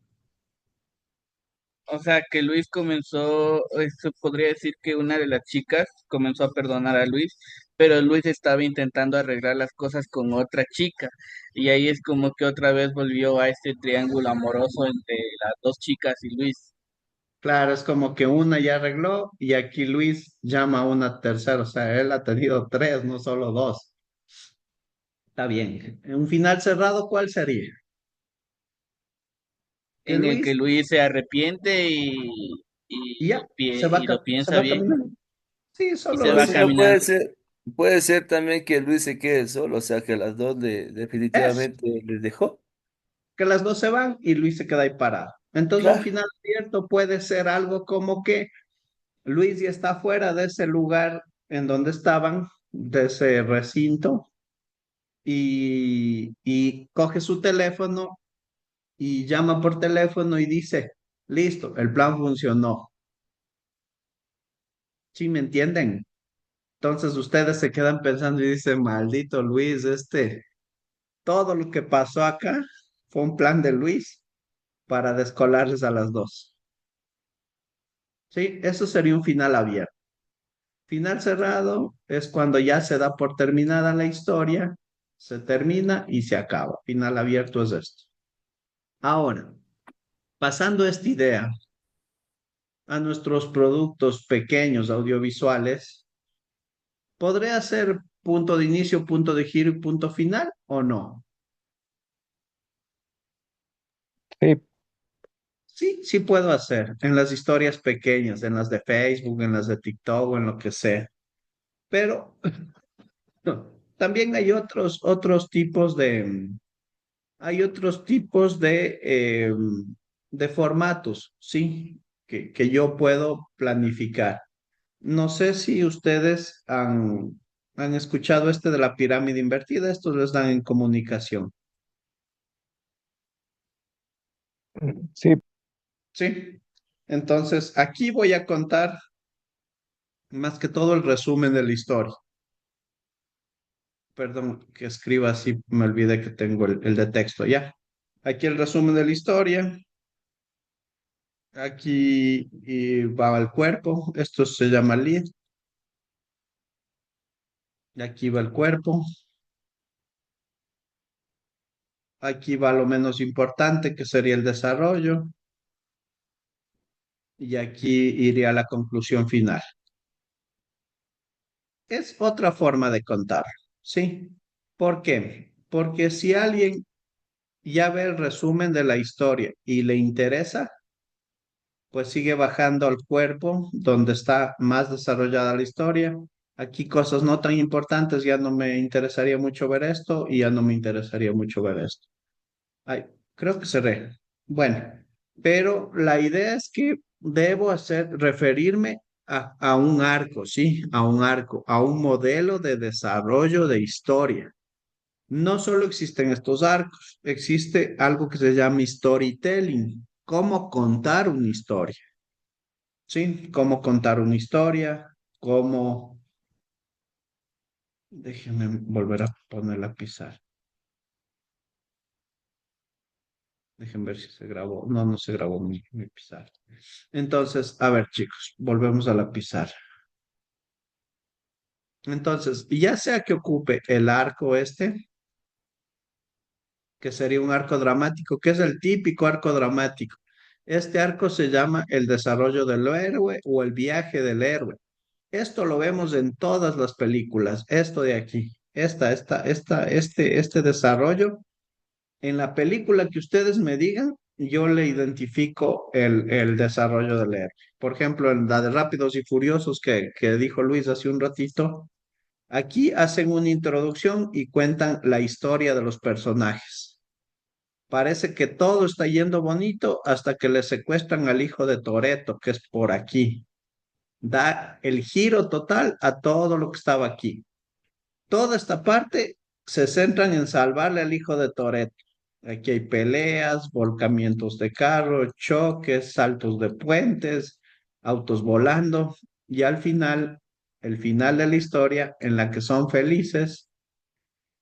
o sea, que Luis comenzó, se podría decir que una de las chicas comenzó a perdonar a Luis, pero Luis estaba intentando arreglar las cosas con otra chica, y ahí es como que otra vez volvió a este triángulo amoroso entre las dos chicas y Luis. Claro, es como que una ya arregló y aquí Luis llama a una tercera, o sea, él ha tenido tres, no solo dos. Está bien. Un final cerrado, ¿cuál sería? Que En el que Luis Luis se arrepiente y ya, se va, y lo se piensa va bien caminando. Sí, y solo se O va es sea, caminando. puede ser también que Luis se quede solo, o sea, que las dos eso, definitivamente les dejó. que las dos se van y Luis se queda ahí parado. Entonces un Claro, final abierto puede ser algo como que Luis ya está fuera de ese lugar en donde estaban, de ese recinto, y coge su teléfono y llama por teléfono y dice, listo, el plan funcionó. ¿Sí me entienden? Entonces ustedes se quedan pensando y dicen, maldito Luis, todo lo que pasó acá fue un plan de Luis. para descolarles a las dos. Sí, eso sería un final abierto. Final cerrado es cuando ya se da por terminada la historia, se termina y se acaba. Final abierto es esto. Ahora, pasando esta idea a nuestros productos pequeños audiovisuales, ¿podría ser punto de inicio, punto de giro y punto final o no? Sí, Sí, sí puedo hacer en las historias pequeñas, en las de Facebook, en las de TikTok o en lo que sea. Pero también hay otros tipos hay otros tipos de formatos, sí, que yo puedo planificar. No sé si ustedes han escuchado este de la pirámide invertida, estos les dan en comunicación, sí, ¿sí? Entonces, aquí voy a contar más que todo el resumen de la historia. Perdón que escriba así, me olvidé que tengo el de texto, ya. Aquí el resumen de la historia. Aquí va el cuerpo, esto se llama lead. Y aquí va el cuerpo. Aquí va lo menos importante, que sería el desarrollo. Y aquí iría la conclusión final. Es otra forma de contar, ¿sí? ¿Por qué? Porque si alguien ya ve el resumen de la historia y le interesa, pues sigue bajando al cuerpo donde está más desarrollada la historia. Aquí cosas no tan importantes, ya no me interesaría mucho ver esto y ya no me interesaría mucho ver esto. Ay, creo que cerré. Bueno, pero la idea es que debo referirme a un arco, ¿sí? A un arco, a un modelo de desarrollo de historia. No solo existen estos arcos, existe algo que se llama storytelling, cómo contar una historia, ¿sí? Cómo contar una historia, cómo... Déjenme volver a poner la pizarra. Déjenme ver si se grabó. No, no se grabó mi pizarra. Entonces, a ver, chicos, volvemos a la pizarra. Entonces, ya sea que ocupe el arco este, que sería un arco dramático, que es el típico arco dramático. Este arco se llama el desarrollo del héroe o el viaje del héroe. Esto lo vemos en todas las películas. Esto de aquí, este desarrollo. En la película que ustedes me digan, yo le identifico el desarrollo del héroe. Por ejemplo, en la de Rápidos y Furiosos que dijo Luis hace un ratito, aquí hacen una introducción y cuentan la historia de los personajes. Parece que todo está yendo bonito hasta que le secuestran al hijo de Toretto, que es por aquí. Da el giro total a todo lo que estaba aquí. Toda esta parte se centran en salvarle al hijo de Toretto. Aquí hay peleas, volcamientos de carro, choques, saltos de puentes, autos volando y al final, el final de la historia en la que son felices,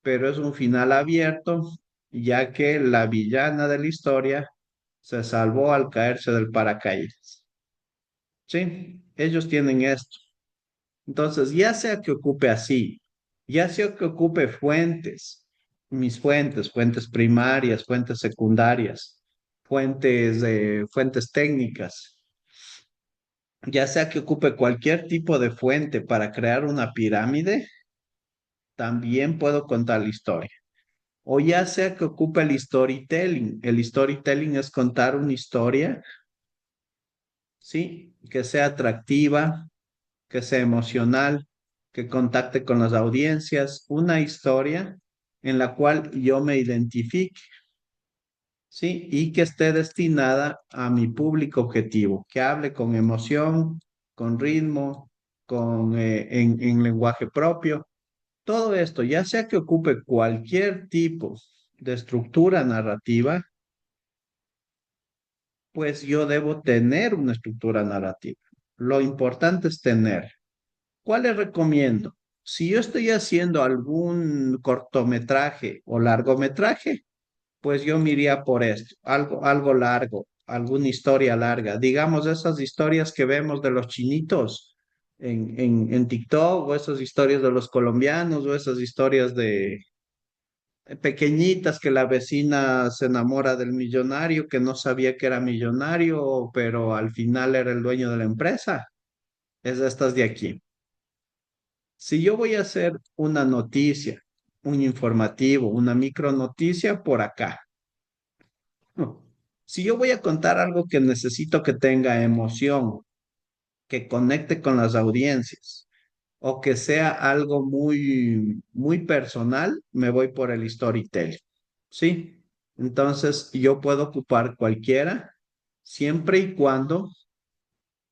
pero es un final abierto, ya que la villana de la historia se salvó al caerse del paracaídas. Sí, ellos tienen esto. Entonces, ya sea que ocupe así, ya sea que ocupe fuentes, mis fuentes, fuentes primarias, fuentes secundarias, fuentes técnicas, ya sea que ocupe cualquier tipo de fuente para crear una pirámide, también puedo contar la historia. O ya sea que ocupe el storytelling. El storytelling es contar una historia, ¿sí? Que sea atractiva, que sea emocional, que contacte con las audiencias, una historia en la cual yo me identifique, ¿sí? Y que esté destinada a mi público objetivo, que hable con emoción, con ritmo, en lenguaje propio. Todo esto, ya sea que ocupe cualquier tipo de estructura narrativa, pues yo debo tener una estructura narrativa. Lo importante es tener. ¿Cuál les recomiendo? Si yo estoy haciendo algún cortometraje o largometraje, pues yo me iría por esto, algo largo, alguna historia larga. Digamos, esas historias que vemos de los chinitos en TikTok, o esas historias de los colombianos, o esas historias de pequeñitas que la vecina se enamora del millonario que no sabía que era millonario, pero al final era el dueño de la empresa. Es de estas de aquí. Si yo voy a hacer una noticia, un informativo, una micronoticia por acá. No. Si yo voy a contar algo que necesito que tenga emoción, que conecte con las audiencias, o que sea algo muy personal, me voy por el storytelling. ¿Sí? Entonces, yo puedo ocupar cualquiera, siempre y cuando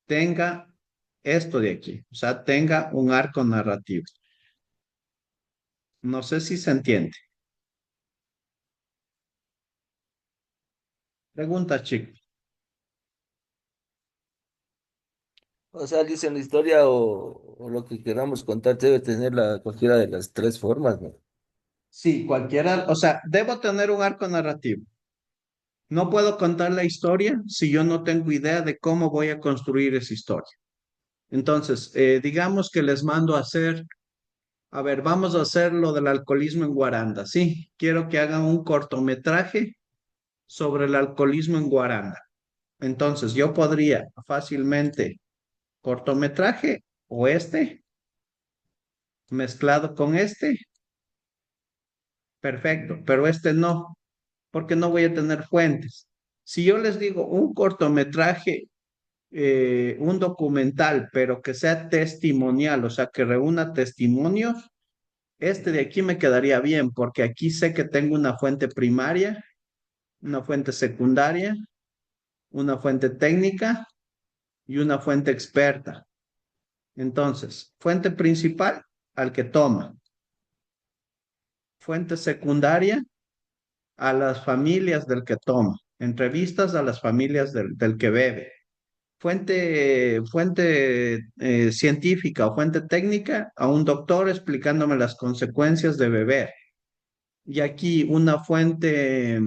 tenga esto de aquí, o sea, tenga un arco narrativo. No sé si se entiende. Pregunta, chico. O sea, dicen la historia o lo que queramos contar debe tener cualquiera de las tres formas, ¿no? Sí, cualquiera, o sea, debo tener un arco narrativo. No puedo contar la historia si yo no tengo idea de cómo voy a construir esa historia. Entonces, digamos que les mando a hacer, a ver, vamos a hacer lo del alcoholismo en Guaranda. Sí, quiero que hagan un cortometraje sobre el alcoholismo en Guaranda. Entonces, yo podría fácilmente cortometraje o este mezclado con este, perfecto, pero este no, porque no voy a tener fuentes. Si yo les digo un cortometraje, un documental, pero que sea testimonial, o sea, que reúna testimonios, este de aquí me quedaría bien, porque aquí sé que tengo una fuente primaria, una fuente secundaria, una fuente técnica y una fuente experta. Entonces, fuente principal al que toma, fuente secundaria a las familias del que toma, entrevistas a las familias del que bebe, fuente científica o fuente técnica a un doctor explicándome las consecuencias de beber. Y aquí una fuente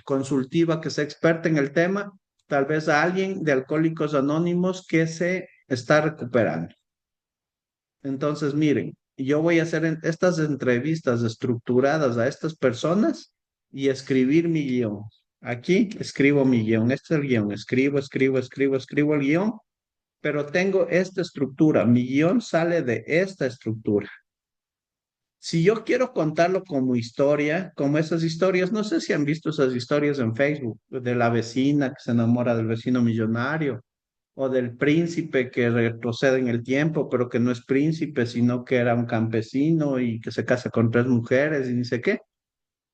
consultiva que sea experta en el tema, tal vez a alguien de Alcohólicos Anónimos que se está recuperando. Entonces, miren, yo voy a hacer estas entrevistas estructuradas a estas personas y escribir mi guión. Aquí escribo mi guión, este es el guión, escribo el guión, pero tengo esta estructura, mi guión sale de esta estructura. Si yo quiero contarlo como historia, como esas historias, no sé si han visto esas historias en Facebook, de la vecina que se enamora del vecino millonario, o del príncipe que retrocede en el tiempo, pero que no es príncipe, sino que era un campesino y que se casa con tres mujeres y ni sé qué.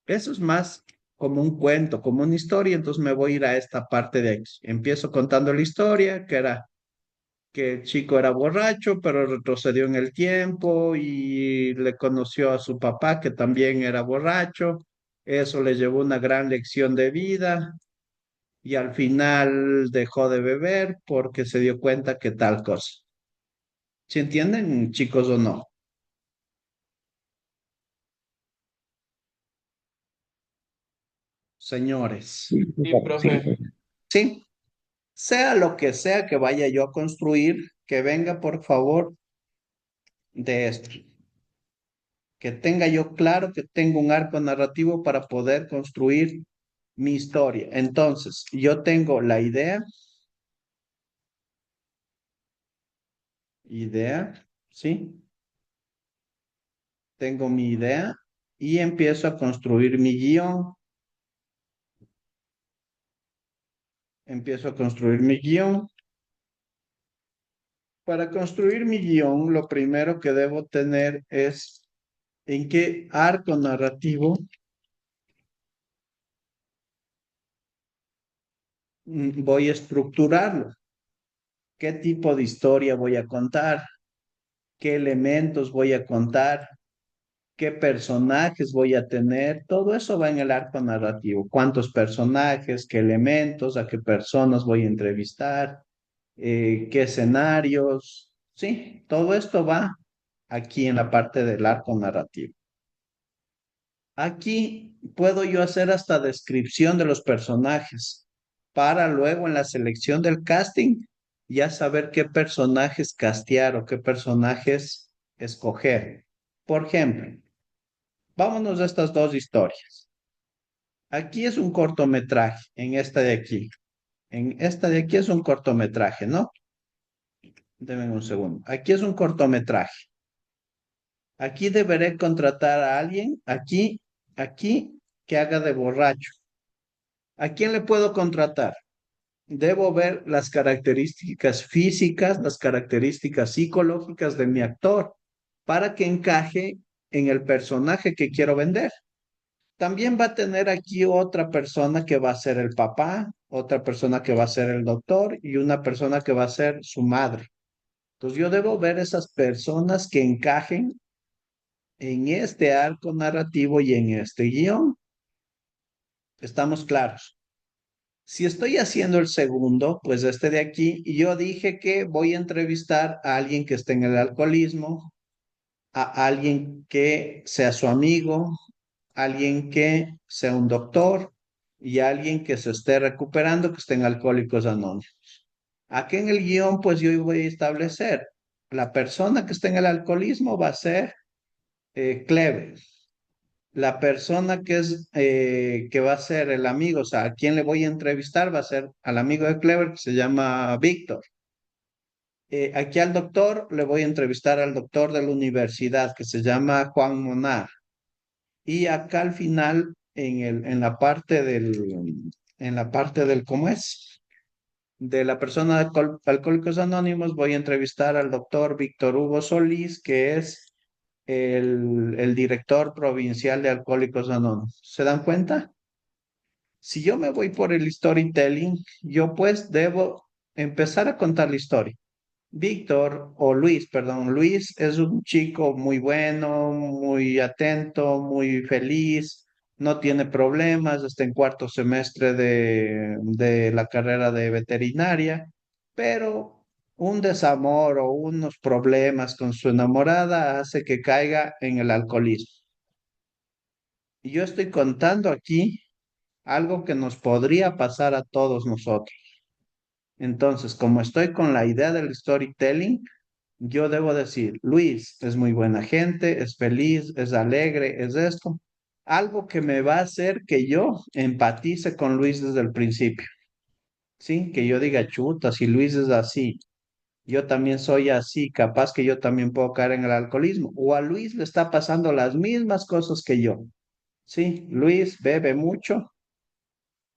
Eso es más como un cuento, como una historia, entonces me voy a ir a esta parte de aquí. Empiezo contando la historia, que el chico era borracho, pero retrocedió en el tiempo y le conoció a su papá, que también era borracho. Eso le llevó una gran lección de vida y al final dejó de beber porque se dio cuenta que tal cosa. ¿Se entienden, chicos, o no? Señores, Sí, Sí, sí, profe. sí, sea lo que sea que vaya yo a construir, que venga por favor de esto, que tenga yo claro que tengo un arco narrativo para poder construir mi historia. Entonces, yo tengo la idea, ¿sí? Tengo mi idea y empiezo a construir mi guión. Empiezo a construir mi guión. Para construir mi guión, lo primero que debo tener es en qué arco narrativo voy a estructurarlo, qué tipo de historia voy a contar, qué elementos voy a contar, qué personajes voy a tener, todo eso va en el arco narrativo, cuántos personajes, qué elementos, a qué personas voy a entrevistar, qué escenarios, sí, todo esto va aquí en la parte del arco narrativo. Aquí puedo yo hacer hasta descripción de los personajes para luego en la selección del casting ya saber qué personajes castear o qué personajes escoger. Por ejemplo, vámonos a estas dos historias. Aquí es un cortometraje, en esta de aquí. En esta de aquí es un cortometraje, ¿no? Denme un segundo. Aquí es un cortometraje. Aquí deberé contratar a alguien, aquí, que haga de borracho. ¿A quién le puedo contratar? Debo ver las características físicas, las características psicológicas de mi actor para que encaje en el personaje que quiero vender. También va a tener aquí otra persona que va a ser el papá, otra persona que va a ser el doctor y una persona que va a ser su madre. Entonces yo debo ver esas personas que encajen en este arco narrativo y en este guión. ¿Estamos claros? Si estoy haciendo el segundo, pues este de aquí, y yo dije que voy a entrevistar a alguien que esté en el alcoholismo, a alguien que sea su amigo, alguien que sea un doctor y alguien que se esté recuperando, que esté en Alcohólicos Anónimos. Aquí en el guión, pues yo voy a establecer, la persona que esté en el alcoholismo va a ser Clever. La persona que va a ser el amigo, o sea, a quien le voy a entrevistar va a ser al amigo de Clever que se llama Víctor. Aquí al doctor le voy a entrevistar al doctor de la universidad que se llama Juan Monar. Y acá al final, en la parte del, ¿cómo es? De la persona de Alcohólicos Anónimos, voy a entrevistar al doctor Víctor Hugo Solís, que es el director provincial de Alcohólicos Anónimos. ¿Se dan cuenta? Si yo me voy por el storytelling, yo pues debo empezar a contar la historia. Víctor, o Luis, perdón, Luis es un chico muy bueno, muy atento, muy feliz, no tiene problemas, está en cuarto semestre de la carrera de veterinaria, pero un desamor o unos problemas con su enamorada hace que caiga en el alcoholismo. Y yo estoy contando aquí algo que nos podría pasar a todos nosotros. Entonces, como estoy con la idea del storytelling, yo debo decir, Luis es muy buena gente, es feliz, es alegre, es esto. Algo que me va a hacer que yo empatice con Luis desde el principio. ¿Sí? Que yo diga, chuta, si Luis es así, yo también soy así, capaz que yo también puedo caer en el alcoholismo. O a Luis le está pasando las mismas cosas que yo. Sí, Luis bebe mucho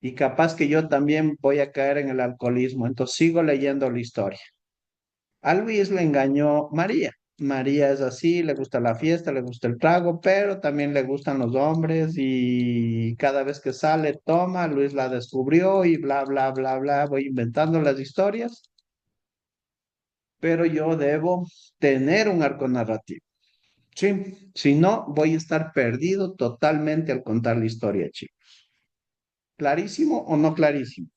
y capaz que yo también voy a caer en el alcoholismo. Entonces sigo leyendo la historia. A Luis le engañó María. María es así, le gusta la fiesta, le gusta el trago, pero también le gustan los hombres y cada vez que sale toma, Luis la descubrió y bla, bla, bla, bla. Voy inventando las historias, pero yo debo tener un arco narrativo. Sí, si no, voy a estar perdido totalmente al contar la historia, chicos. ¿Clarísimo o no clarísimo?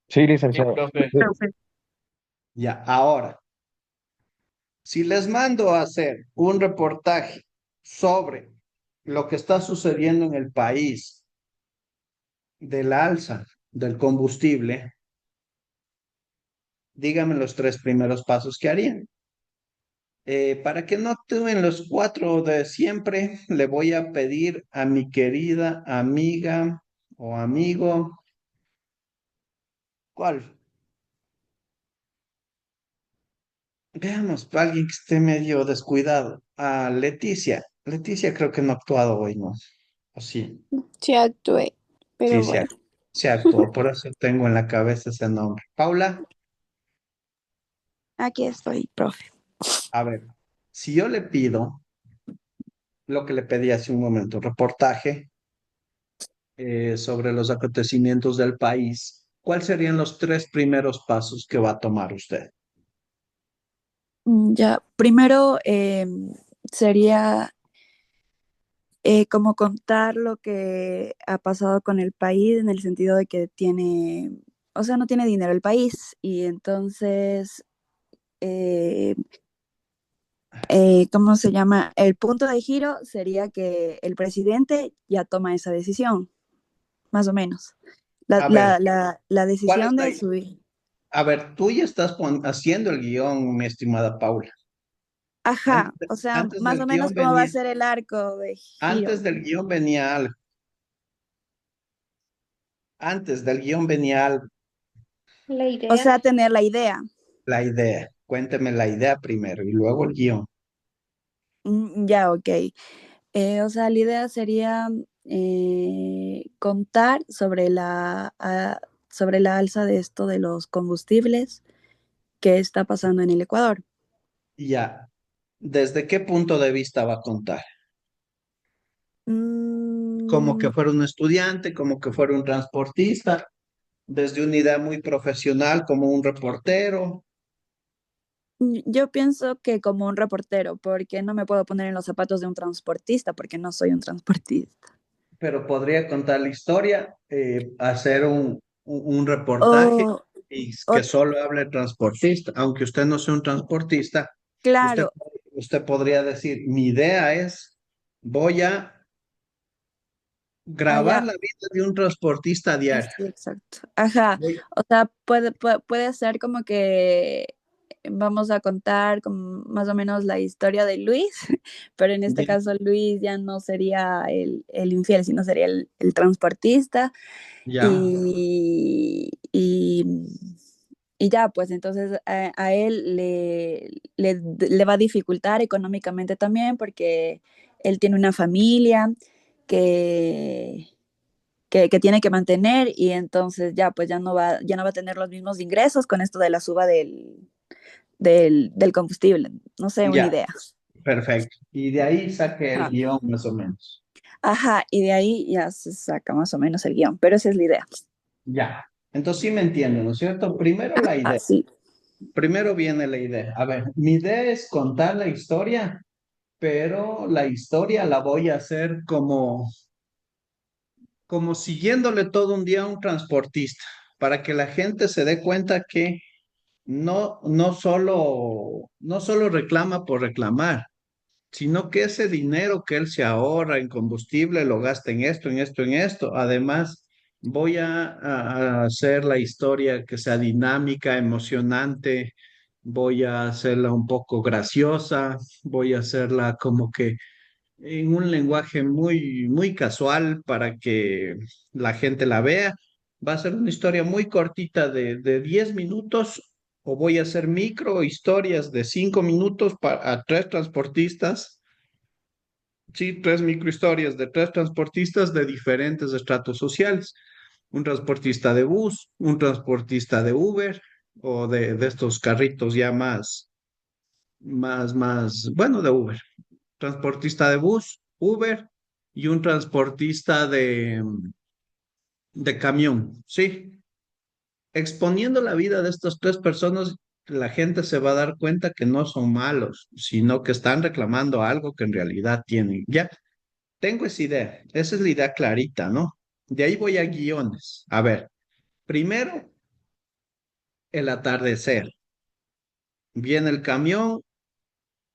Sí, Sí, licenciado. profe. Ya, ahora. Si les mando a hacer un reportaje sobre lo que está sucediendo en el país del alza del combustible, díganme los tres primeros pasos que harían. Para que no tuven los cuatro de siempre, le voy a pedir a mi querida amiga o amigo, ¿cuál? Veamos, alguien que esté medio descuidado. A Leticia. Leticia creo que no ha actuado hoy, ¿no? ¿O sí? Sí actué, Sí, pero sí, bueno. se actuó, por eso tengo en la cabeza ese nombre. Paula, Aquí estoy, profe. a ver, si yo le pido lo que le pedí hace un momento, reportaje sobre los acontecimientos del país, ¿cuáles serían los tres primeros pasos que va a tomar usted? Ya, primero sería como contar lo que ha pasado con el país en el sentido de que tiene, o sea, no tiene dinero el país y entonces eh, ¿cómo se llama? El punto de giro sería que el presidente ya toma esa decisión, más o menos. La, A ver, la, la, la ¿cuál es decisión la... de subir. A ver, tú ya estás haciendo el guión, mi estimada Paula. Ajá, Antes, o sea, antes más del o menos guión cómo va a venía, ser el arco de giro. antes del guión venía algo. Antes del guión venía algo. La O idea. sea, tener la idea. La idea. Cuénteme la idea primero y luego el guión. Ya, ok. O sea, la idea sería contar sobre la alza de esto de los combustibles que está pasando en el Ecuador. Ya. ¿Desde qué punto de vista va a contar? Como Mm, que fuera un estudiante, como que fuera un transportista, desde una idea muy profesional, como un reportero, yo pienso que como un reportero, porque no me puedo poner en los zapatos de un transportista, porque no soy un transportista. pero podría contar la historia, hacer un reportaje O, y o que solo hable el transportista, aunque usted no sea un transportista, usted, claro, usted podría decir, mi idea es, voy a grabar allá, la vida de un transportista diario. sí, exacto. Ajá, Voy- o sea, puede ser como que vamos a contar más o menos la historia de Luis, pero en este ya, caso Luis ya no sería el infiel, sino sería el transportista ya, y y ya, pues entonces a él le va a dificultar económicamente también porque él tiene una familia que, que tiene que mantener y entonces ya, pues ya no va a tener los mismos ingresos con esto de la suba del combustible. No sé, una ya, idea. perfecto. Y de ahí saqué el Ah, guión más o menos. ajá, y de ahí ya se saca más o menos el guión, pero esa es la idea. Ya. Entonces sí me entienden, ¿no es cierto? Primero la Ah, idea. sí. Primero viene la idea. A ver, mi idea es contar la historia, pero la historia la voy a hacer como siguiéndole todo un día a un transportista, para que la gente se dé cuenta que no solo reclama por reclamar, sino que ese dinero que él se ahorra en combustible lo gasta en esto, en esto, en esto. Además, voy a hacer la historia que sea dinámica, emocionante, voy a hacerla un poco graciosa, voy a hacerla como que en un lenguaje muy, muy casual para que la gente la vea. Va a ser una historia muy cortita de 10 minutos o voy a hacer micro historias de 5 minutos para tres transportistas. Sí, tres microhistorias de tres transportistas de diferentes estratos sociales. Un transportista de bus, un transportista de Uber o de estos carritos ya bueno, de Uber. Transportista de bus, Uber y un transportista de camión. Sí, exponiendo la vida de estas tres personas, la gente se va a dar cuenta que no son malos, sino que están reclamando algo que en realidad tienen. Ya, tengo esa idea. Esa es la idea clarita, ¿no? De ahí voy a guiones. A ver, primero, el atardecer. Viene el camión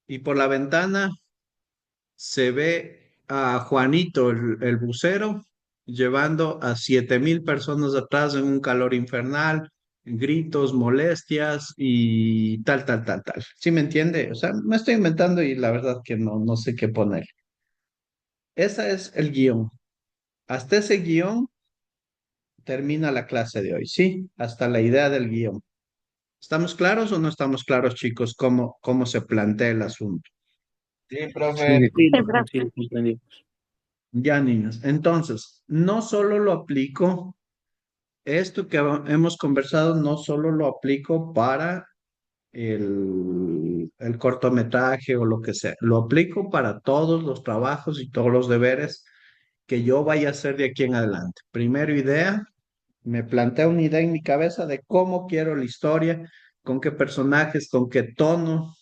y por la ventana se ve a Juanito, el bucero, llevando a 7,000 personas atrás en un calor infernal, gritos, molestias y tal, tal, tal, tal. ¿Sí me entiende? O sea, me estoy inventando y la verdad que no sé qué poner. Ese es el guión. Hasta ese guión termina la clase de hoy, ¿sí? Hasta la idea del guión. ¿Estamos claros o no estamos claros, chicos, cómo se plantea el asunto? Sí, profe, Sí, sí, Sí, sí, profe. entendí. Ya, niños. Entonces, no solo lo aplico, esto que hemos conversado, no solo lo aplico para el cortometraje o lo que sea, lo aplico para todos los trabajos y todos los deberes que yo vaya a hacer de aquí en adelante. Primero idea, me planteo una idea en mi cabeza de cómo quiero la historia, con qué personajes, con qué tono,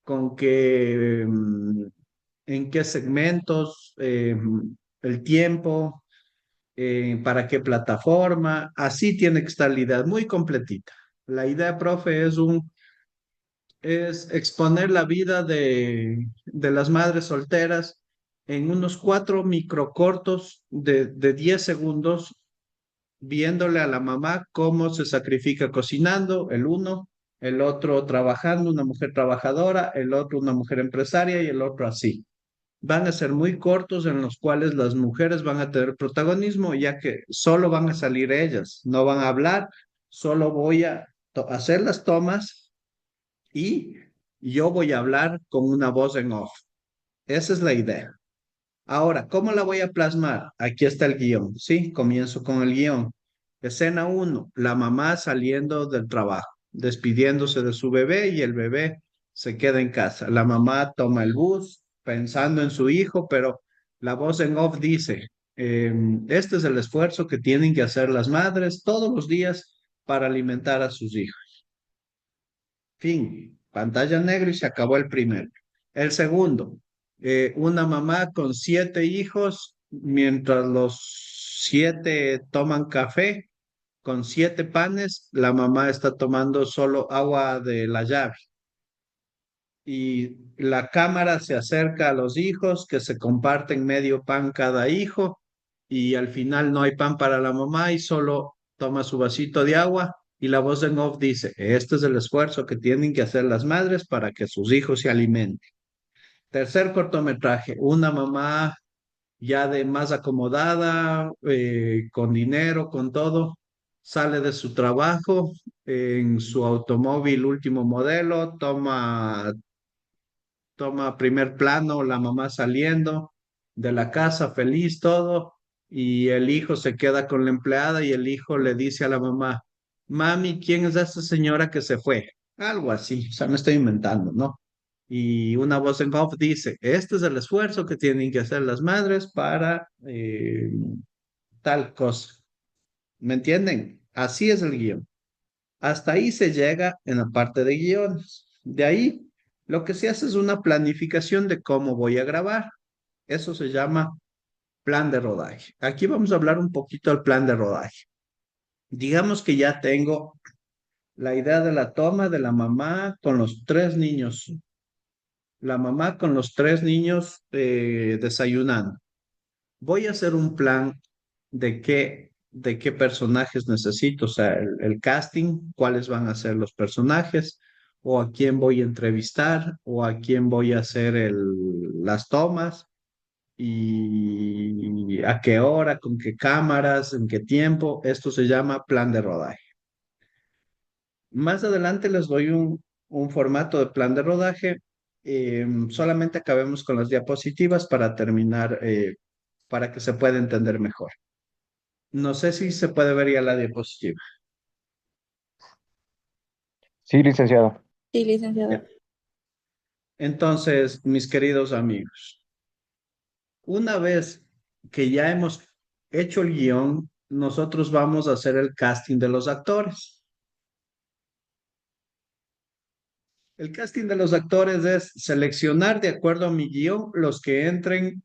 con qué, en qué segmentos, el tiempo, para qué plataforma. Así tiene que estar la idea, muy completita. La idea, profe, es es exponer la vida de las madres solteras en unos 4 microcortos de 10 segundos, viéndole a la mamá cómo se sacrifica cocinando, el uno, el otro trabajando, una mujer trabajadora, el otro una mujer empresaria y el otro así. Van a ser muy cortos en los cuales las mujeres van a tener protagonismo, ya que solo van a salir ellas, no van a hablar, solo voy a hacer las tomas y yo voy a hablar con una voz en off. Esa es la idea. Ahora, ¿cómo la voy a plasmar? Aquí está el guión, ¿sí? Comienzo con el guión. Escena uno, la mamá saliendo del trabajo, despidiéndose de su bebé y el bebé se queda en casa. La mamá toma el bus pensando en su hijo, pero la voz en off dice, este es el esfuerzo que tienen que hacer las madres todos los días para alimentar a sus hijos. Fin, pantalla negra y se acabó el primero. El segundo, una mamá con 7 hijos, mientras los 7 toman café, con 7 panes, la mamá está tomando solo agua de la llave. Y la cámara se acerca a los hijos que se comparten medio pan cada hijo y al final no hay pan para la mamá y solo toma su vasito de agua y la voz en off dice, este es el esfuerzo que tienen que hacer las madres para que sus hijos se alimenten. Tercer cortometraje, una mamá ya de más acomodada, con dinero, con todo, sale de su trabajo en su automóvil último modelo, toma primer plano, la mamá saliendo de la casa, feliz todo, y el hijo se queda con la empleada y el hijo le dice a la mamá, mami, ¿quién es esa señora que se fue? Algo así, o sea, me estoy inventando, ¿no? Y una voz en off dice, este es el esfuerzo que tienen que hacer las madres para tal cosa. ¿Me entienden? Así es el guión. Hasta ahí se llega en la parte de guiones. De ahí, lo que se hace es una planificación de cómo voy a grabar. Eso se llama plan de rodaje. Aquí vamos a hablar un poquito del plan de rodaje. Digamos que ya tengo la idea de la toma de la mamá con los 3 niños. La mamá con los 3 niños desayunando. Voy a hacer un plan de qué personajes necesito, o sea, el casting, cuáles van a ser los personajes, o a quién voy a entrevistar, o a quién voy a hacer las tomas, y a qué hora, con qué cámaras, en qué tiempo. Esto se llama plan de rodaje. Más adelante les doy un formato de plan de rodaje. Solamente acabemos con las diapositivas para terminar, para que se pueda entender mejor. No sé si se puede ver ya la diapositiva. Sí, licenciado. Sí, licenciado. Ya. Entonces, mis queridos amigos, una vez que ya hemos hecho el guión, nosotros vamos a hacer el casting de los actores. El casting de los actores es seleccionar de acuerdo a mi guión los que entren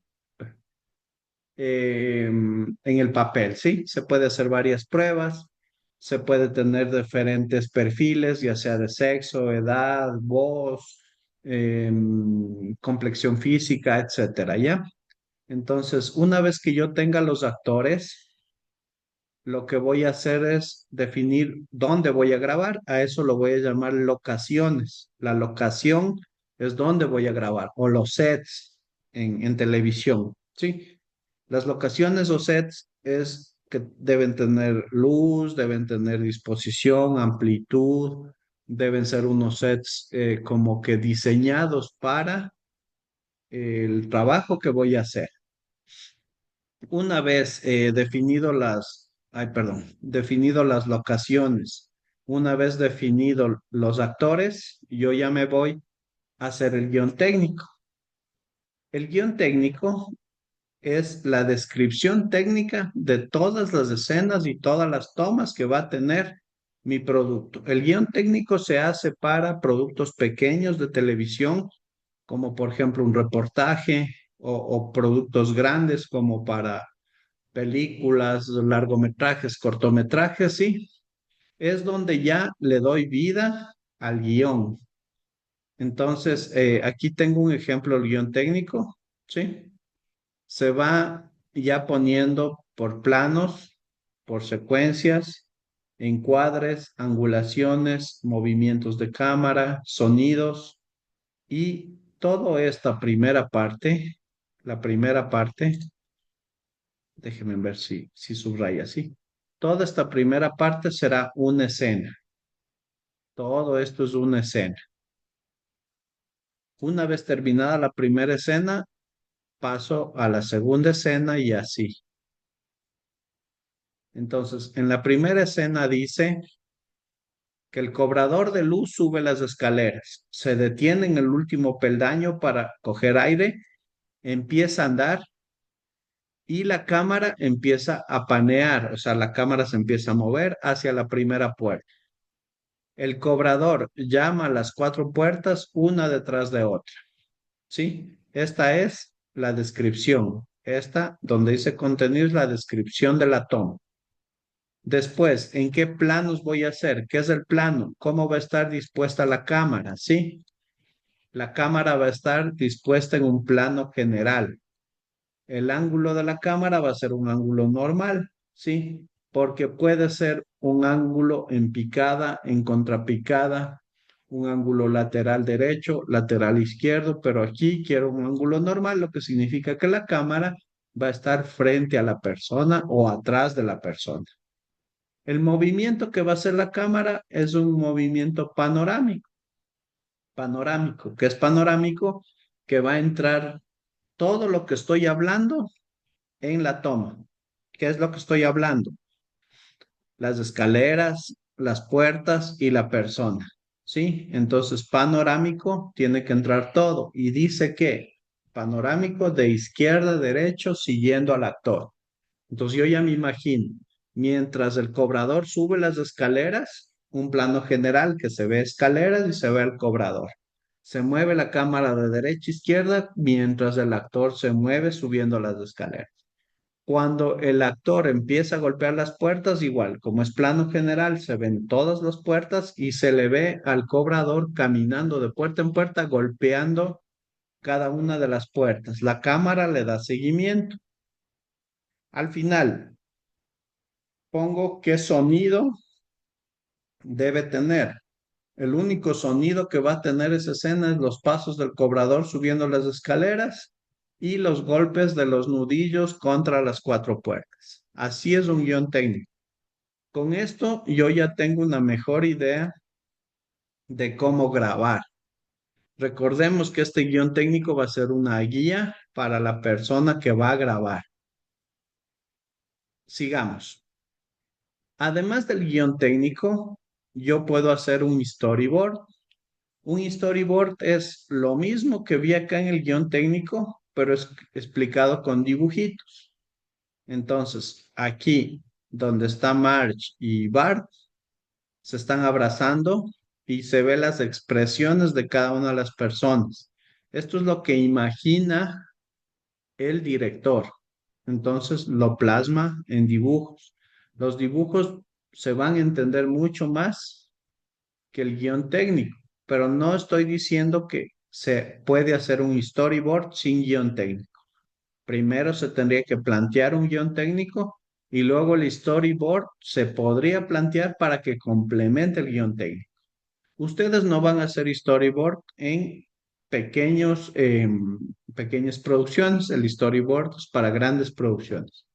en el papel, ¿sí? Se puede hacer varias pruebas, se puede tener diferentes perfiles, ya sea de sexo, edad, voz, complexión física, etcétera, ¿ya? Entonces, una vez que yo tenga los actores, lo que voy a hacer es definir dónde voy a grabar. A eso lo voy a llamar locaciones. La locación es dónde voy a grabar, o los sets en televisión, ¿sí? Las locaciones o sets es que deben tener luz, deben tener disposición, amplitud, deben ser unos sets como que diseñados para el trabajo que voy a hacer. Una vez definido las locaciones, una vez definido los actores, yo ya me voy a hacer el guión técnico. El guión técnico es la descripción técnica de todas las escenas y todas las tomas que va a tener mi producto. El guión técnico se hace para productos pequeños de televisión, como por ejemplo un reportaje, o productos grandes como para películas, largometrajes, cortometrajes, sí. Es donde ya le doy vida al guión. Entonces, aquí tengo un ejemplo del guión técnico, ¿sí? Se va ya poniendo por planos, por secuencias, encuadres, angulaciones, movimientos de cámara, sonidos y toda esta primera parte, la primera parte, déjenme ver si subraya así. Toda esta primera parte será una escena. Todo esto es una escena. Una vez terminada la primera escena, paso a la segunda escena y así. Entonces, en la primera escena dice que el cobrador de luz sube las escaleras, se detiene en el último peldaño para coger aire, empieza a andar y la cámara empieza a panear, o sea, la cámara se empieza a mover hacia la primera puerta. El cobrador llama a las cuatro puertas una detrás de otra, ¿sí? Esta es la descripción. Esta, donde dice contenido, es la descripción de la toma. Después, ¿en qué planos voy a hacer? ¿Qué es el plano? ¿Cómo va a estar dispuesta la cámara? ¿Sí? La cámara va a estar dispuesta en un plano general. El ángulo de la cámara va a ser un ángulo normal, ¿sí? Porque puede ser un ángulo en picada, en contrapicada, un ángulo lateral derecho, lateral izquierdo, pero aquí quiero un ángulo normal, lo que significa que la cámara va a estar frente a la persona o atrás de la persona. El movimiento que va a hacer la cámara es un movimiento panorámico. Panorámico, que es panorámico, que va a entrar todo lo que estoy hablando en la toma. ¿Qué es lo que estoy hablando? Las escaleras, las puertas y la persona. ¿Sí? Entonces, panorámico tiene que entrar todo. Y dice que panorámico de izquierda a derecho siguiendo al actor. Entonces yo ya me imagino, mientras el cobrador sube las escaleras, un plano general que se ve escaleras y se ve el cobrador. Se mueve la cámara de derecha a izquierda mientras el actor se mueve subiendo las escaleras. Cuando el actor empieza a golpear las puertas, igual, como es plano general, se ven todas las puertas y se le ve al cobrador caminando de puerta en puerta, golpeando cada una de las puertas. La cámara le da seguimiento. Al final, pongo qué sonido debe tener. El único sonido que va a tener esa escena es los pasos del cobrador subiendo las escaleras y los golpes de los nudillos contra las cuatro puertas. Así es un guión técnico. Con esto yo ya tengo una mejor idea de cómo grabar. Recordemos que este guión técnico va a ser una guía para la persona que va a grabar. Sigamos. Además del guión técnico, yo puedo hacer un storyboard. Un storyboard es lo mismo que vi acá en el guión técnico, pero es explicado con dibujitos. Entonces, aquí donde está Marge y Bart, se están abrazando y se ve las expresiones de cada una de las personas. Esto es lo que imagina el director. Entonces, lo plasma en dibujos. Los dibujos se van a entender mucho más que el guión técnico, pero no estoy diciendo que se puede hacer un storyboard sin guión técnico. Primero se tendría que plantear un guión técnico y luego el storyboard se podría plantear para que complemente el guión técnico. Ustedes no van a hacer storyboard en pequeñas producciones, el storyboard es para grandes producciones,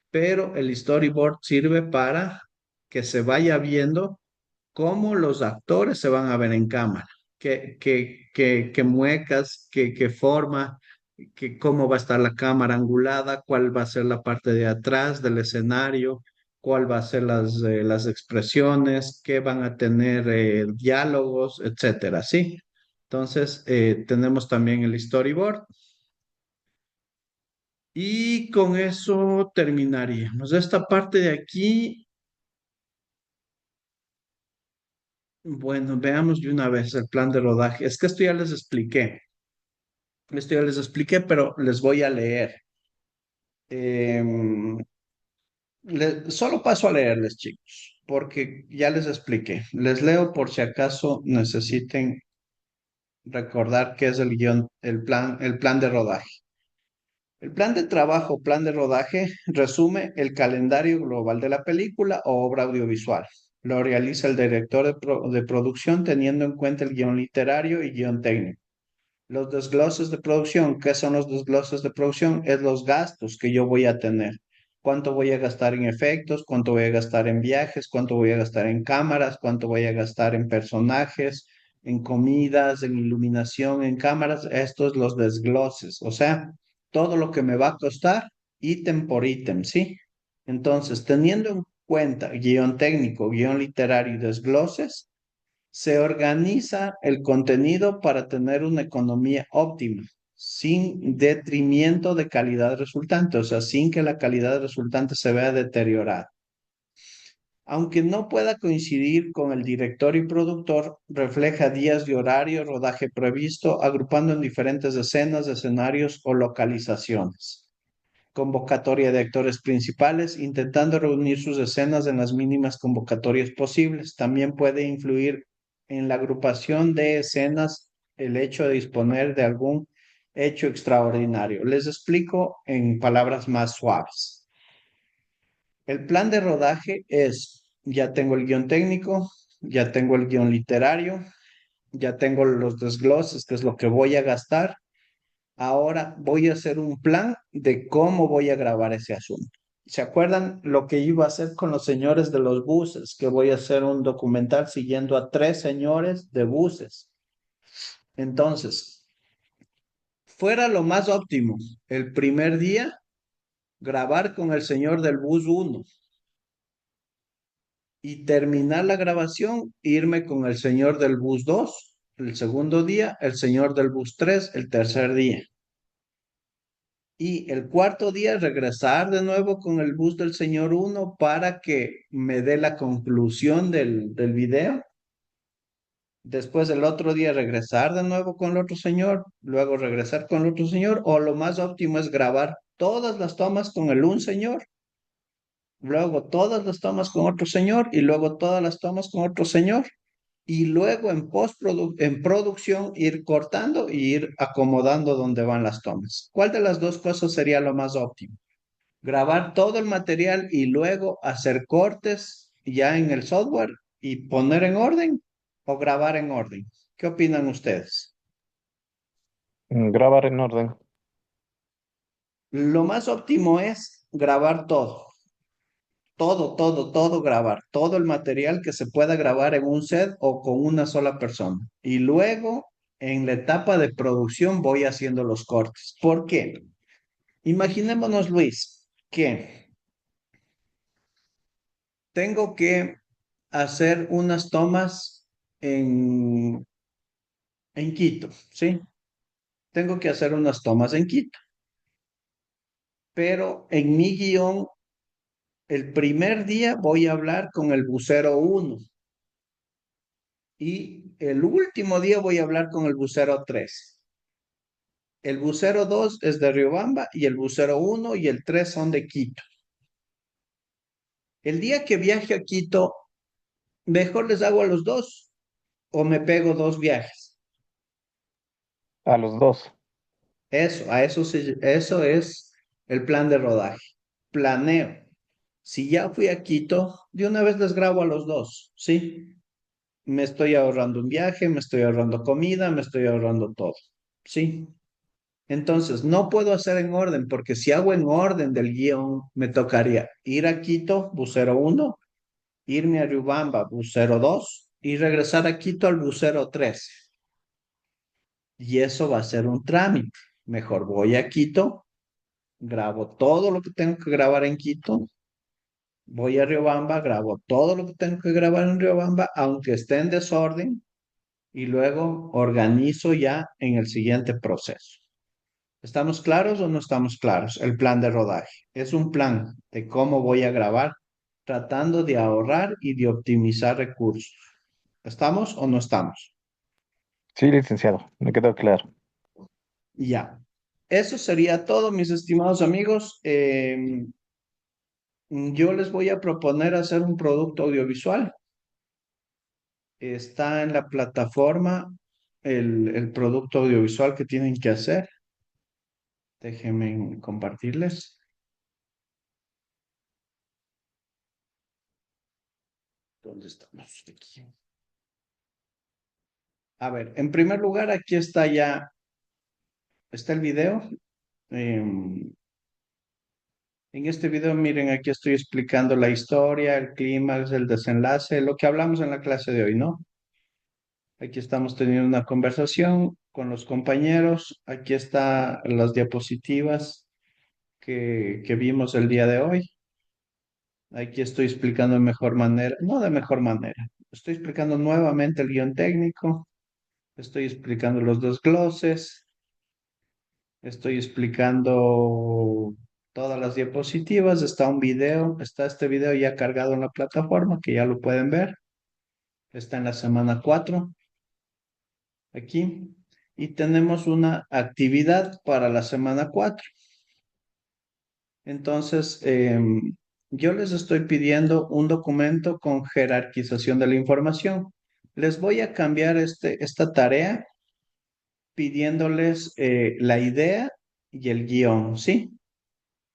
pero el storyboard sirve para que se vaya viendo cómo los actores se van a ver en cámara, qué muecas, qué forma, cómo va a estar la cámara angulada, cuál va a ser la parte de atrás del escenario, cuál va a ser las expresiones, qué van a tener diálogos, etcétera, ¿sí? Entonces, tenemos también el storyboard. Y con eso terminaríamos. Esta parte de aquí, bueno, veamos de una vez el plan de rodaje. Es que esto ya les expliqué. Esto ya les expliqué, pero les voy a leer. Em, solo paso a leerles, chicos, porque ya les expliqué. Les leo por si acaso necesiten recordar qué es el guión, el plan de rodaje. El plan de trabajo, plan de rodaje, resume el calendario global de la película o obra audiovisual. Lo realiza el director de producción teniendo en cuenta el guión literario y guión técnico. Los desgloses de producción, ¿qué son los desgloses de producción? Es los gastos que yo voy a tener. ¿Cuánto voy a gastar en efectos? ¿Cuánto voy a gastar en viajes? ¿Cuánto voy a gastar en cámaras? ¿Cuánto voy a gastar en personajes? ¿En comidas? ¿En iluminación? ¿En cámaras? Estos los desgloses. O sea, todo lo que me va a costar ítem por ítem, ¿sí? Entonces, teniendo en cuenta guión técnico, guión literario y desgloses, se organiza el contenido para tener una economía óptima, sin detrimento de calidad resultante, o sea, sin que la calidad resultante se vea deteriorada. Aunque no pueda coincidir con el director y productor, refleja días de horario, rodaje previsto, agrupando en diferentes escenas, escenarios o localizaciones. Convocatoria de actores principales, intentando reunir sus escenas en las mínimas convocatorias posibles. También puede influir en la agrupación de escenas el hecho de disponer de algún hecho extraordinario. Les explico en palabras más suaves. El plan de rodaje es, ya tengo el guión técnico, ya tengo el guión literario, ya tengo los desgloses, que es lo que voy a gastar. Ahora voy a hacer un plan de cómo voy a grabar ese asunto. ¿Se acuerdan lo que iba a hacer con los señores de los buses? Que voy a hacer un documental siguiendo a 3 señores de buses. Entonces, fuera lo más óptimo, el primer día, grabar con el señor del bus uno y terminar la grabación, irme con el señor del bus 2 el segundo día, el señor del bus 3 el tercer día. Y el cuarto día regresar de nuevo con el bus del señor uno para que me dé la conclusión del video. Después el otro día regresar de nuevo con el otro señor, luego regresar con el otro señor, o lo más óptimo es grabar todas las tomas con el un señor, luego todas las tomas con otro señor y luego todas las tomas con otro señor. Y luego en producción ir cortando y ir acomodando donde van las tomas. ¿Cuál de las dos cosas sería lo más óptimo? Grabar todo el material y luego hacer cortes ya en el software y poner en orden o grabar en orden. ¿Qué opinan ustedes? Grabar en orden. Lo más óptimo es grabar todo, grabar, todo el material que se pueda grabar en un set o con una sola persona. Y luego, en la etapa de producción, voy haciendo los cortes. ¿Por qué? Imaginémonos, Luis, que tengo que hacer unas tomas en, en Quito, ¿sí? Tengo que hacer unas tomas en Quito, pero en mi guión, el primer día voy a hablar con el bucero uno y el último día voy a hablar con el bucero 3. El bucero 2 es de Riobamba y el bucero uno y el 3 son de Quito. El día que viaje a Quito, mejor les hago a los dos o me pego 2 viajes. A los dos. Eso es el plan de rodaje. Planeo. Si ya fui a Quito, de una vez les grabo a los dos, ¿sí? Me estoy ahorrando un viaje, me estoy ahorrando comida, me estoy ahorrando todo, ¿sí? Entonces, no puedo hacer en orden, porque si hago en orden del guión, me tocaría ir a Quito, bucero uno, irme a Riobamba, bucero 2, y regresar a Quito al bucero 3. Y eso va a ser un trámite. Mejor voy a Quito, grabo todo lo que tengo que grabar en Quito, voy a Riobamba, grabo todo lo que tengo que grabar en Riobamba, aunque esté en desorden, y luego organizo ya en el siguiente proceso. ¿Estamos claros o no estamos claros? El plan de rodaje es un plan de cómo voy a grabar, tratando de ahorrar y de optimizar recursos. ¿Estamos o no estamos? Sí, licenciado, me quedó claro. Ya. Eso sería todo, mis estimados amigos. Yo les voy a proponer hacer un producto audiovisual. Está en la plataforma el producto audiovisual que tienen que hacer. Déjenme compartirles. ¿Dónde estamos? Aquí. A ver, en primer lugar, aquí está ya, está el video. Em, en este video, miren, aquí estoy explicando la historia, el clímax, el desenlace, lo que hablamos en la clase de hoy, ¿no? Aquí estamos teniendo una conversación con los compañeros. Aquí están las diapositivas que vimos el día de hoy. Aquí estoy explicando de mejor manera, no de mejor manera. Estoy explicando nuevamente el guión técnico. Estoy explicando los desgloses. Estoy explicando todas las diapositivas. Está un video. Está este video ya cargado en la plataforma, que ya lo pueden ver. Está en la semana 4 aquí. Y tenemos una actividad para la semana 4. Entonces, yo les estoy pidiendo un documento con jerarquización de la información. Les voy a cambiar esta tarea pidiéndoles la idea y el guión, ¿sí?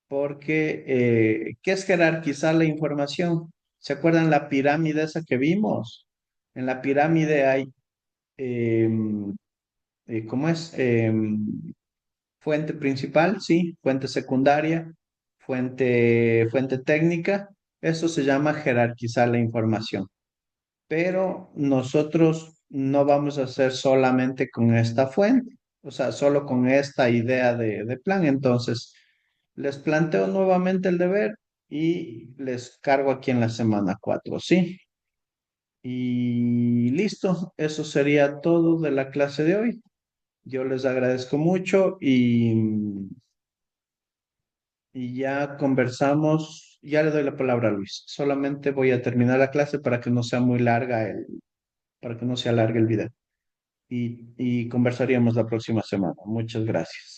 Porque, ¿qué es jerarquizar la información? ¿Se acuerdan la pirámide esa que vimos? En la pirámide hay, ¿cómo es? Fuente principal, sí, fuente secundaria, fuente técnica. Eso se llama jerarquizar la información. Pero nosotros no vamos a hacer solamente con esta fuente, o sea, solo con esta idea de plan. Entonces, les planteo nuevamente el deber y les cargo aquí en la semana 4, ¿sí? Y listo, eso sería todo de la clase de hoy. Yo les agradezco mucho y ya conversamos. Ya le doy la palabra a Luis. Solamente voy a terminar la clase para que no sea muy larga para que no se alargue el video. Y conversaríamos la próxima semana. Muchas gracias.